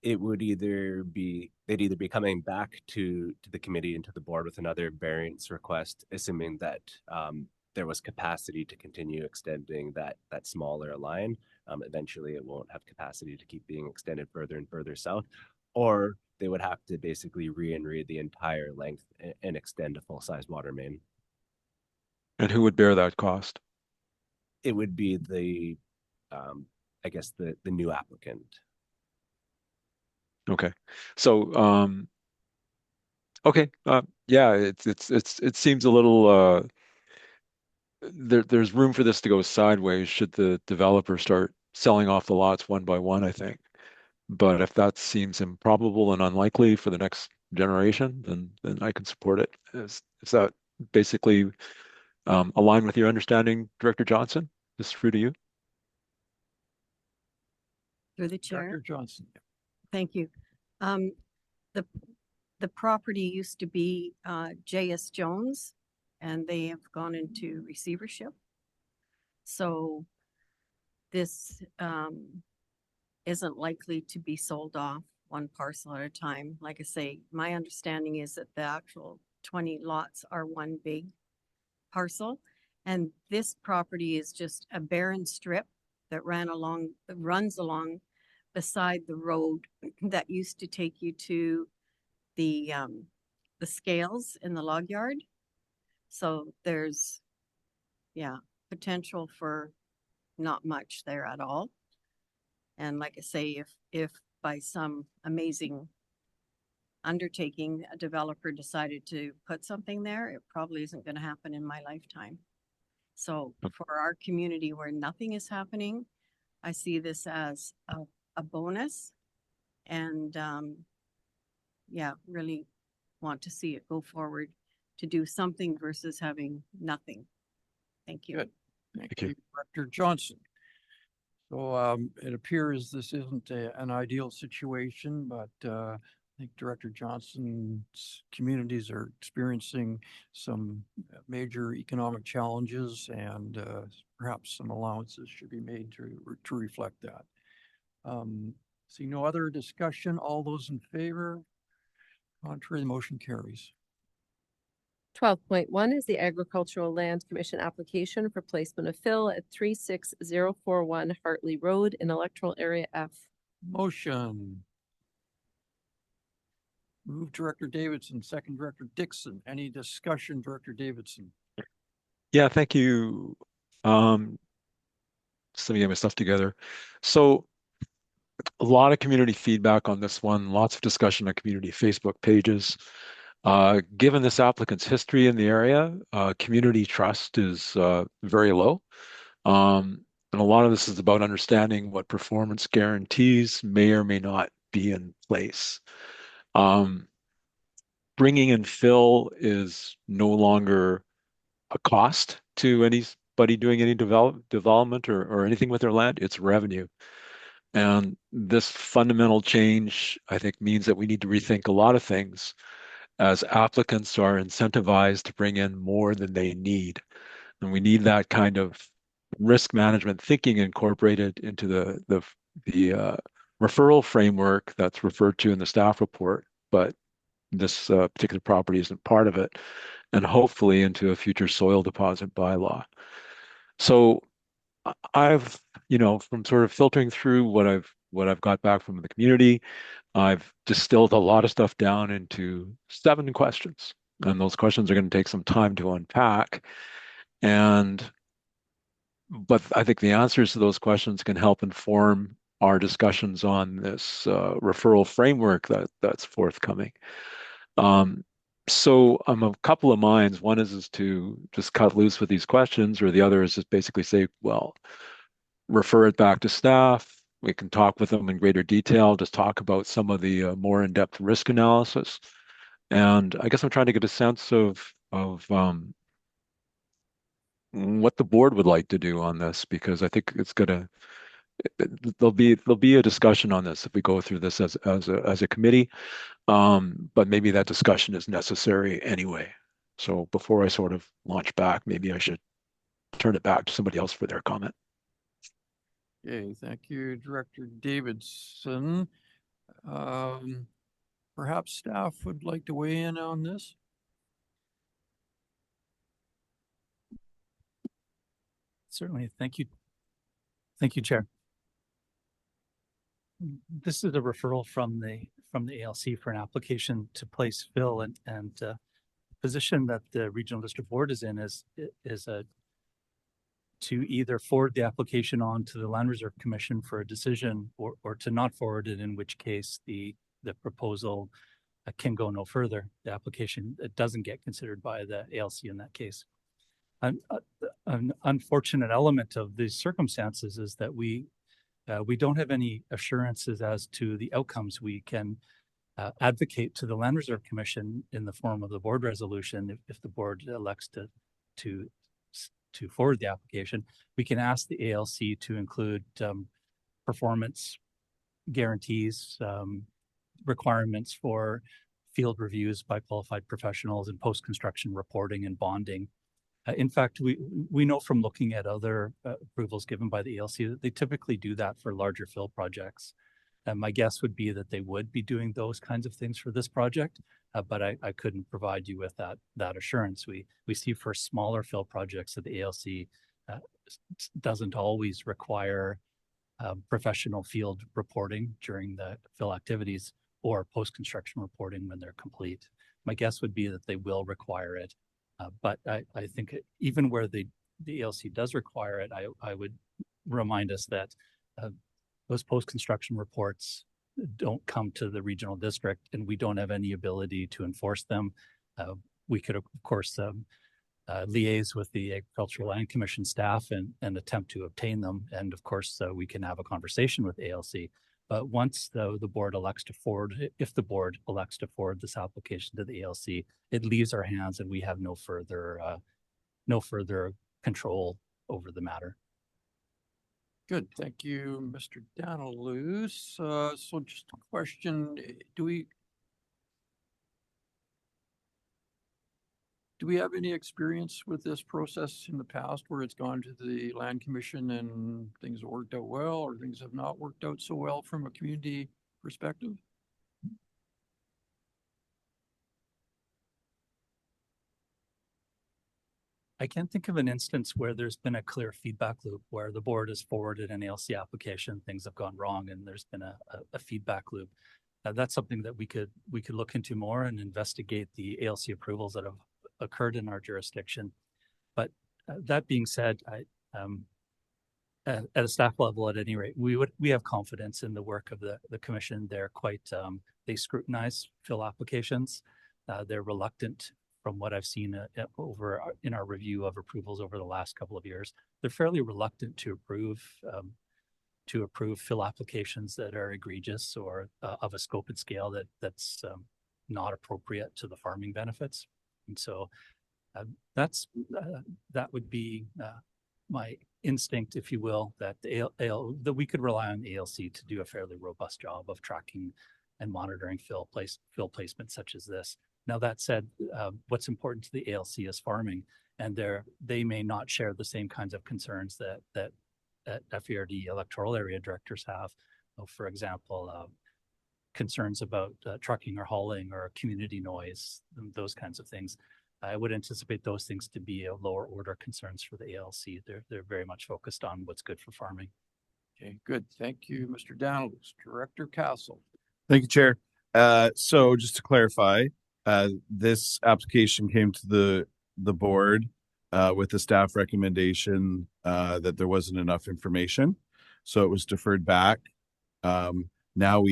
it would they'd either be coming back to the committee and to the board with another variance request, assuming that there was capacity to continue extending that smaller line. Eventually it won't have capacity to keep being extended further and further south, or they would have to basically re-enread the entire length and extend a full-size water main. And who would bear that cost? It would be the new applicant. Okay. So, okay. Yeah, it seems a little, there's room for this to go sideways should the developer start selling off the lots one by one, I think. But if that seems improbable and unlikely for the next generation, then I can support it. Is that basically aligned with your understanding, Director Johnson? This is through to you. Through the chair. Director Johnson. Thank you. The property used to be J.S. Jones, and they have gone into receivership. So this isn't likely to be sold off one parcel at a time. Like I say, my understanding is that the actual 20 lots are one big parcel, and this property is just a barren strip that runs along beside the road that used to take you to the scales in the log yard. So there's potential for not much there at all. And like I say, if by some amazing undertaking a developer decided to put something there, it probably isn't going to happen in my lifetime. So for our community where nothing is happening, I see this as a bonus, and really want to see it go forward to do something versus having nothing. Thank you. Good. Thank you. you, Director Johnson. So it appears this isn't an ideal situation, but I think Director Johnson's communities are experiencing some major economic challenges, and perhaps some allowances should be made to reflect that. See no other discussion. All those in favor? Contrary, the motion carries. 12.1 is the Agricultural Land Commission application for placement of fill at 36041 Hartley Road in Electoral Area F. Motion. Move Director Davidson, second Director Dixon. Any discussion, Director Davidson? Yeah, thank you. Just let me get my stuff together. So a lot of community feedback on this one, lots of discussion on community Facebook pages. Given this applicant's history in the area, community trust is very low. And a lot of this is about understanding what performance guarantees may or may not be in place. Bringing in fill is no longer a cost to anybody doing any development or anything with their land. It's revenue. And this fundamental change, I think, means that we need to rethink a lot of things as applicants are incentivized to bring in more than they need. And we need that kind of risk management thinking incorporated into the referral framework that's referred to in the staff report, but this particular property isn't part of it, and hopefully into a future soil deposit bylaw. So I've, from sort of filtering through what I've got back from the community, I've distilled a lot of stuff down into 7 questions, and those questions are going to take some time to unpack. But I think the answers to those questions can help inform our discussions on this referral framework that's forthcoming. So I'm a couple of minds. One is to just cut loose with these questions, or the other is just basically say, well, refer it back to staff. We can talk with them in greater detail, just talk about some of the more in-depth risk analysis. And I guess I'm trying to get a sense of what the board would like to do on this, because I think there'll be a discussion on this if we go through this as a committee. But maybe that discussion is necessary anyway. So before I sort of launch back, maybe I should turn it back to somebody else for their comment. Okay, thank you, Director Davidson. Perhaps staff would like to weigh in on this? Certainly. Thank you. Thank you, Chair. This is a referral from the ALC for an application to place fill, and position that the Regional District Board is in is to either forward the application on to the Land Reserve Commission for a decision, or to not forward it, in which case the proposal can go no further. The application doesn't get considered by the ALC in that case. An unfortunate element of these circumstances is that we don't have any assurances as to the outcomes. We can advocate to the Land Reserve Commission in the form of the board resolution if the board elects to forward the application. We can ask the ALC to include performance guarantees, requirements for field reviews by qualified professionals, and post-construction reporting and bonding. In fact, we know from looking at other approvals given by the ALC that they typically do that for larger fill projects. And my guess would be that they would be doing those kinds of things for this project, but I couldn't provide you with that assurance. We see for smaller fill projects that the ALC doesn't always require professional field reporting during the fill activities, or post-construction reporting when they're complete. My guess would be that they will require it. But I think even where the ALC does require it, I would remind us that those post-construction reports don't come to the regional district, and we don't have any ability to enforce them. We could, of course, liaise with the Agricultural Land Commission staff and attempt to obtain them. And of course, we can have a conversation with ALC. But once the board elects to forward, if the board elects to forward this application to the ALC, it leaves our hands and we have no further control over the matter. Good, thank you, Mr. Danilus. So just a question, do we have any experience with this process in the past where it's gone to the Land Commission and things have worked out well, or things have not worked out so well from a community perspective? I can't think of an instance where there's been a clear feedback loop where the board has forwarded an ALC application, things have gone wrong, and there's been a feedback loop. That's something that we could look into more and investigate the ALC approvals that have occurred in our jurisdiction. But that being said, at a staff level, at any rate, we have confidence in the work of the commission. They're quite they scrutinize fill applications. They're reluctant, from what I've seen over in our review of approvals over the last couple of years. They're fairly reluctant to approve fill applications that are egregious or of a scope and scale that's not appropriate to the farming benefits. And so that would be my instinct, if you will, that that we could rely on the ALC to do a fairly robust job of tracking and monitoring fill placement such as this. Now, that said, what's important to the ALC is farming, and they may not share the same kinds of concerns that FERD electoral area directors have. For example, concerns about trucking or hauling or community noise, those kinds of things. I would anticipate those things to be a lower order concerns for the ALC. They're very much focused on what's good for farming. Okay, good. Thank you, Mr. Danilus. Director Castle. Thank you, Chair. So just to clarify, this application came to the board with the staff recommendation that there wasn't enough information. So it was deferred back. Now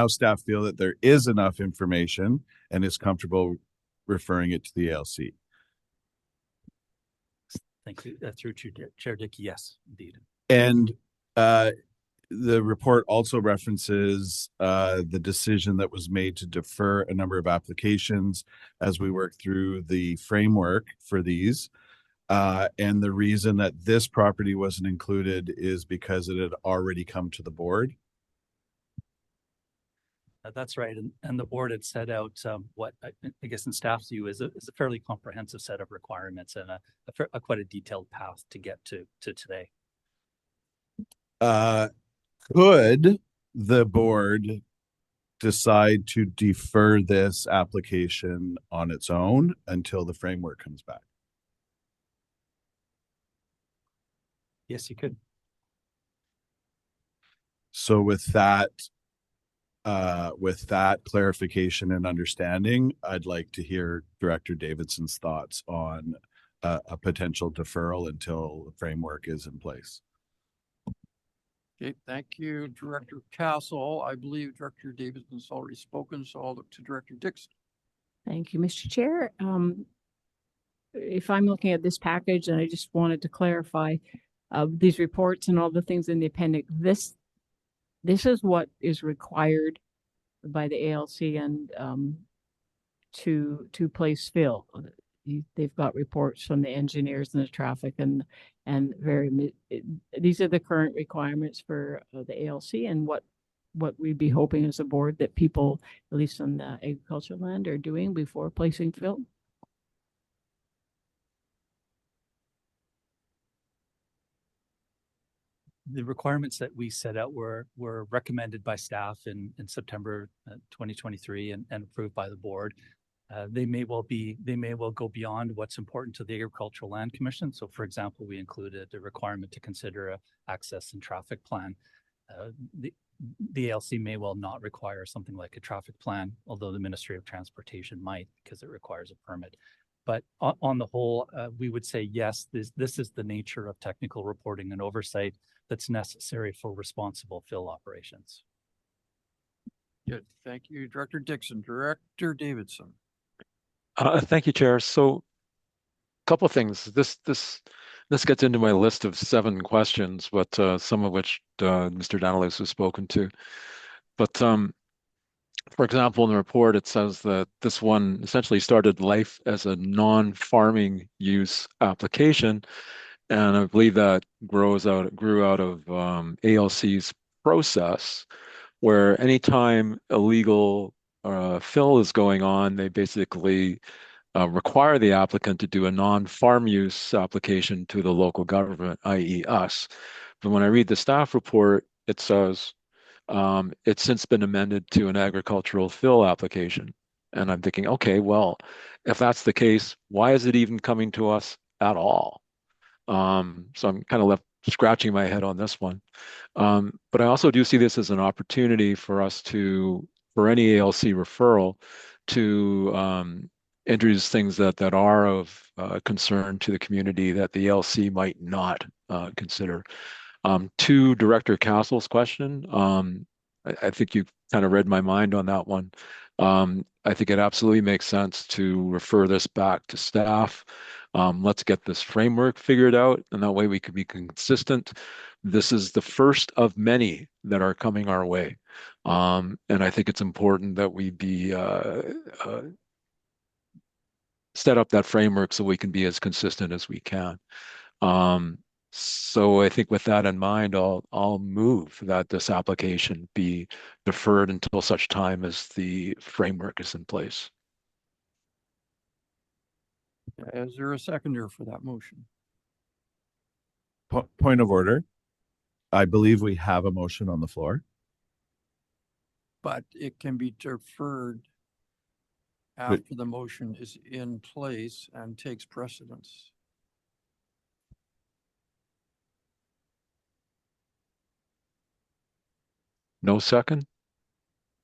staff feel that there is enough information and is comfortable referring it to the ALC. Thank you. Through Chair Dickey, yes, indeed. And the report also references the decision that was made to defer a number of applications as we work through the framework for these. And the reason that this property wasn't included is because it had already come to the board. That's right. And the board had set out what I guess in staff's view is a fairly comprehensive set of requirements and a quite a detailed path to get to today. Could the board decide to defer this application on its own until the framework comes back? Yes, you could. So with that clarification and understanding, I'd like to hear Director Davidson's thoughts on a potential deferral until the framework is in place. Okay, thank you, Director Castle. I believe Director Davidson's already spoken, so I'll look to Director Dixon. Thank you, Mr. Chair. If I'm looking at this package, and I just wanted to clarify these reports and all the things in the appendix, this is what is required by the ALC and to place fill. They've got reports from the engineers and the traffic and these are the current requirements for the ALC and what we'd be hoping as a board that people, at least on the agricultural land, are doing before placing fill. The requirements that we set out were recommended by staff in September 2023 and approved by the board. They may well go beyond what's important to the Agricultural Land Commission. So, for example, we included a requirement to consider a access and traffic plan. The ALC may well not require something like a traffic plan, although the Ministry of Transportation might, because it requires a permit. But on the whole, we would say, yes, this is the nature of technical reporting and oversight that's necessary for responsible fill operations. Good. Thank you, Director Dixon. Director Davidson. Thank you, Chair. So a couple of things. This this gets into my list of 7 questions, but some of which Mr. Daniels has spoken to. But for example, in the report, it says that this one essentially started life as a non-farming use application, and I believe that grew out of ALC's process, where anytime illegal fill is going on, they basically require the applicant to do a non-farm use application to the local government, i.e. us. But when I read the staff report, it says it's since been amended to an agricultural fill application. And I'm thinking, okay, well, if that's the case, why is it even coming to us at all? So I'm kind of left scratching my head on this one. But I also do see this as an opportunity for us for any ALC referral, to introduce things that are of concern to the community that the ALC might not consider. To Director Castle's question, I think you kind of read my mind on that one. I think it absolutely makes sense to refer this back to staff. Let's get this framework figured out, and that way we can be consistent. This is the first of many that are coming our way. And I think it's important that we set up that framework so we can be as consistent as we can. So I think with that in mind, I'll move that this application be deferred until such time as the framework is in place. Is there a seconder for that motion? Point of order. I believe we have a motion on the floor. But it can be deferred after the motion is in place and takes precedence. No second?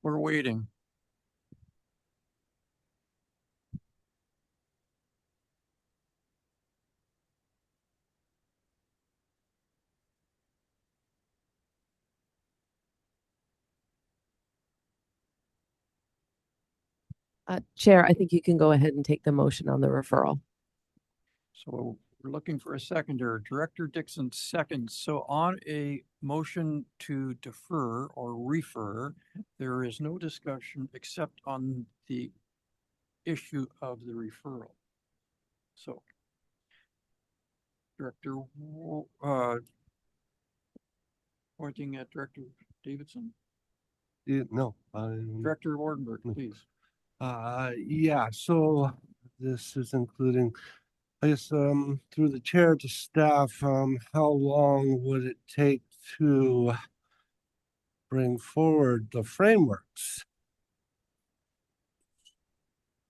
We're waiting. Chair, I think you can go ahead and take the motion on the referral. So we're looking for a seconder. Director Dixon seconds. So on a motion to defer or refer, there is no discussion except on the issue of the referral. So Director, pointing at Director Davidson. No. Director Wardenberg, please. Yeah, so this is including, I guess, through the chair to staff, how long would it take to bring forward the frameworks?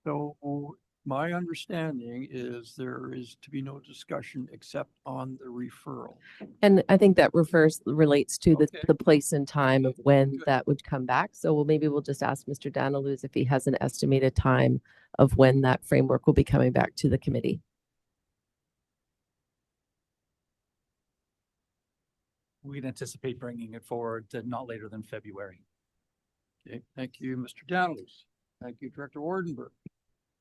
So my understanding is there is to be no discussion except on the referral. And I think that relates to Okay. the place and time of when Good. that would come back. So maybe we'll just ask Mr. Daniels if he has an estimated time of when that framework will be coming back to the committee. We'd anticipate bringing it forward to not later than February. Okay, thank you, Mr. Daniels. Thank you, Director Wardenberg.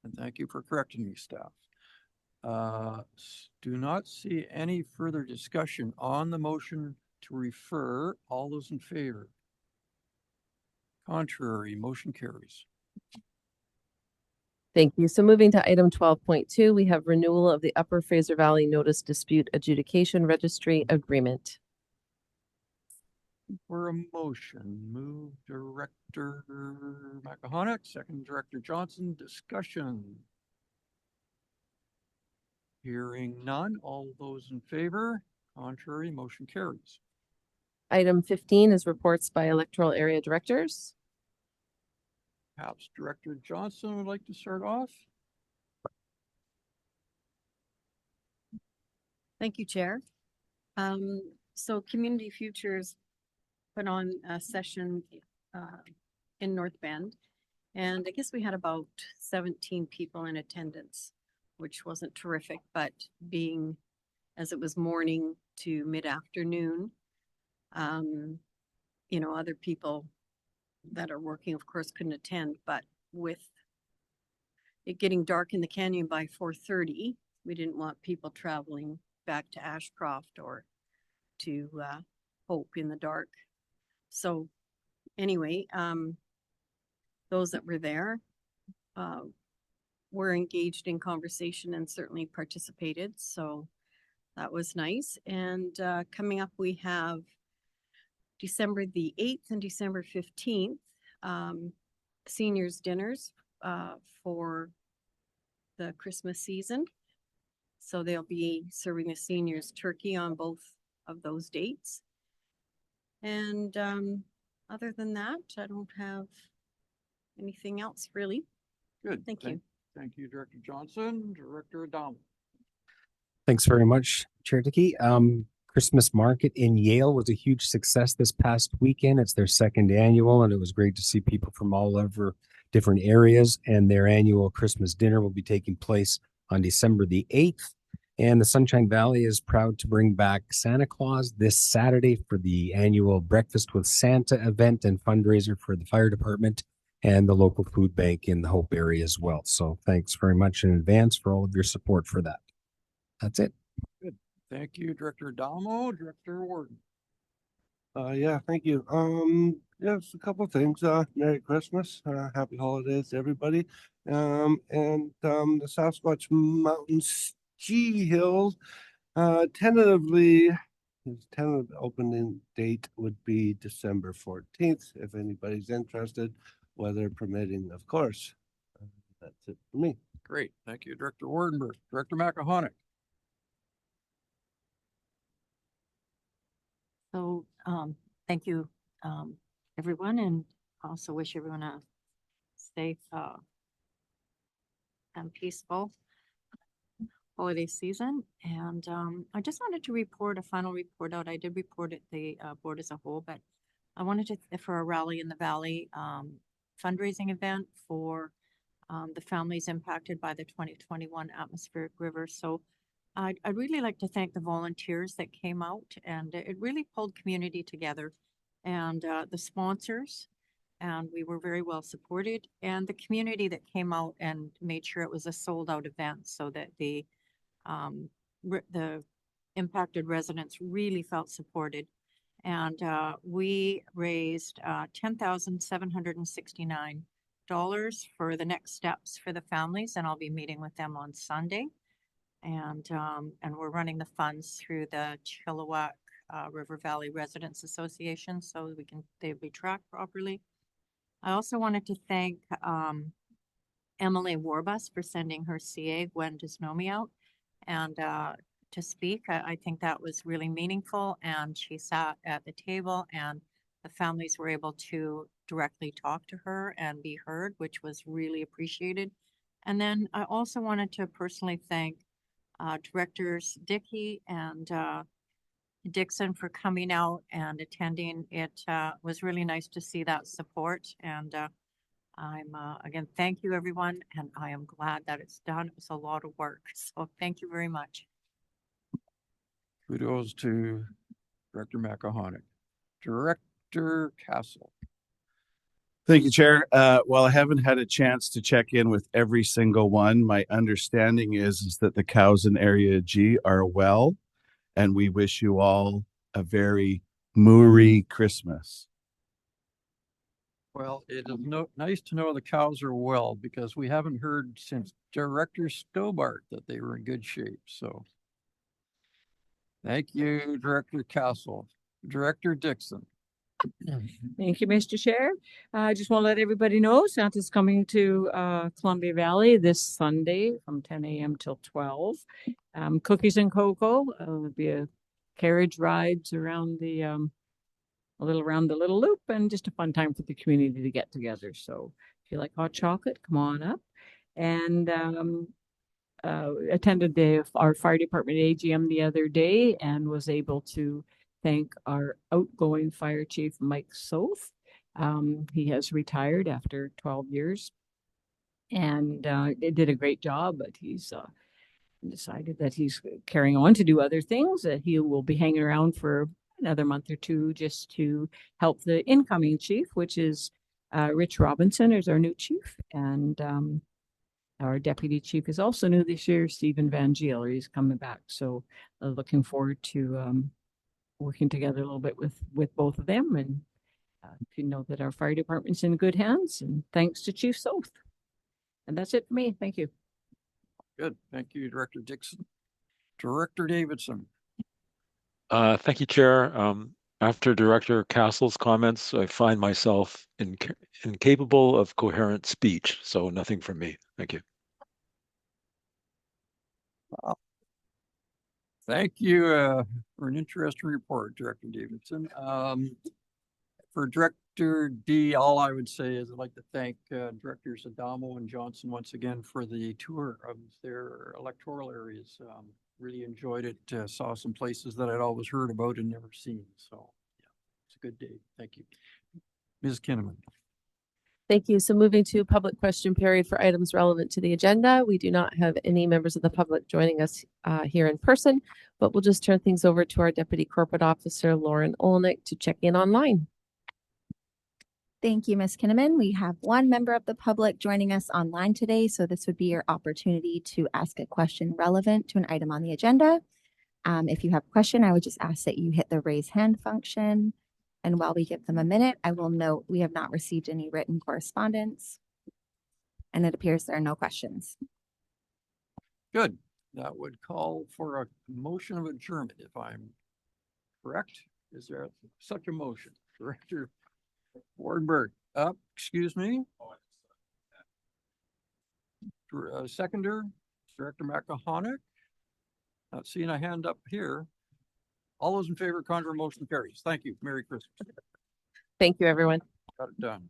And thank you for correcting me, staff. Do not see any further discussion on the motion to refer. All those in favor? Contrary, motion carries. Thank you. So moving to item 12.2, we have renewal of the Upper Fraser Valley Notice Dispute Adjudication Registry Agreement. For a motion, move Director Makahonic, second Director Johnson, discussion. Hearing none, all those in favor, contrary, motion carries. Item 15 is reports by electoral area directors. Perhaps Director Johnson would like to start off. Thank you, Chair. So Community Futures put on a session in North Bend, and I guess we had about 17 people in attendance, which wasn't terrific, but being as it was morning to mid-afternoon, you know, other people that are working, of course, couldn't attend, but with it getting dark in the canyon by 4:30, we didn't want people traveling back to Ashcroft or to Hope in the dark. So anyway, those that were there were engaged in conversation and certainly participated. So that was nice. And coming up, we have December the 8th and December 15th, seniors dinners for the Christmas season. So they'll be serving the seniors turkey on both of those dates. And other than that, I don't have anything else really. Good. Thank you. Thank you, Director Johnson. Director Adamo. Thanks very much, Chair Dickey. Christmas market in Yale was a huge success this past weekend. It's their second annual, and it was great to see people from all over different areas. And their annual Christmas dinner will be taking place on December the 8th. And the Sunshine Valley is proud to bring back Santa Claus this Saturday for the annual Breakfast with Santa event and fundraiser for the fire department and the local food bank in the Hope area as well. So thanks very much in advance for all of your support for that. That's it. Good. Thank you, Director Adamo. Director Warden. Yeah, thank you. Yes, a couple of things. Merry Christmas, happy holidays to everybody. And the Sasquatch Mountain Ski Hills, tentatively, his tentative opening date would be December 14th, if anybody's interested, weather permitting, of course. That's it for me. Great. Thank you, Director Wardenberg. Director McAhonick. So, thank you, everyone, and also wish everyone a safe and peaceful holiday season. And I just wanted to report a final report out. I did report it the board as a whole, but I wanted to for a rally in the valley fundraising event for the families impacted by the 2021 atmospheric river. So I'd really like to thank the volunteers that came out, and it really pulled community together, and the sponsors, and we were very well supported, and the community that came out and made sure it was a sold out event so that the impacted residents really felt supported. And we raised $10,769 for the next steps for the families, and I'll be meeting with them on Sunday. And we're running the funds through the Chilliwack River Valley Residents Association, so they'll be tracked properly. I also wanted to thank Emily Warbus for sending her CA, Gwen Disnomi, out and to speak. I think that was really meaningful, and she sat at the table and the families were able to directly talk to her and be heard, which was really appreciated. And then I also wanted to personally thank Directors Dickey and Dixon for coming out and attending. It was really nice to see that support. And I'm again, thank you, everyone. And I am glad that it's done. It was a lot of work. So thank you very much. Kudos to Director McAhonick. Director Castle. Thank you, Chair. While I haven't had a chance to check in with every single one, my understanding is that the cows in Area G are well, and we wish you all a very Merry Christmas. Well, it is nice to know the cows are well, because we haven't heard since Director Stobart that they were in good shape. So thank you, Director Castle. Director Dixon. Thank you, Mr. Chair. I just want to let everybody know Santa's coming to Columbia Valley this Sunday from 10 a.m. till 12. Cookies and cocoa. There'll be a carriage rides around the around the little loop, and just a fun time for the community to get together. So if you like hot chocolate, come on up. And attended our fire department AGM the other day and was able to thank our outgoing fire chief, Mike Soth. He has retired after 12 years and did a great job, but he's decided that he's carrying on to do other things, that he will be hanging around for another month or two just to help the incoming chief, which is Rich Robinson is our new chief. And Our deputy chief is also new this year, Stephen Van Geel. He's coming back. So looking forward to working together a little bit with both of them, and to know that our fire department's in good hands, and thanks to Chief South. And that's it for me. Thank you. Good. Thank you, Director Dixon. Director Davidson. Thank you, Chair. After Director Castle's comments, I find myself incapable of coherent speech, so nothing from me. Thank you. Thank you for an interesting report, Director Davidson. For Director D, all I would say is I'd like to thank Directors Adamo and Johnson once again for the tour of their electoral areas. Really enjoyed it. Saw some places that I'd always heard about and never seen. So yeah, it's a good day. Thank you. Ms. Kinnaman. Thank you. So moving to public question period for items relevant to the agenda. We do not have any members of the public joining us here in person, but we'll just turn things over to our Deputy Corporate Officer, Lauren Olnick, to check in online. Thank you, Ms. Kinnaman. We have one member of the public joining us online today, so this would be your opportunity to ask a question relevant to an item on the agenda. If you have a question, I would just ask that you hit the raise hand function. And while we give them a minute, I will note we have not received any written correspondence, and it appears there are no questions. Good. That would call for a motion of adjournment, if I'm correct. Is there such a motion? Director Wardenberg, excuse me. Seconder, Director Makahonic. Not seeing a hand up here. All those in favor, contra motion carries. Thank you. Merry Christmas. Thank you, everyone. Got it done.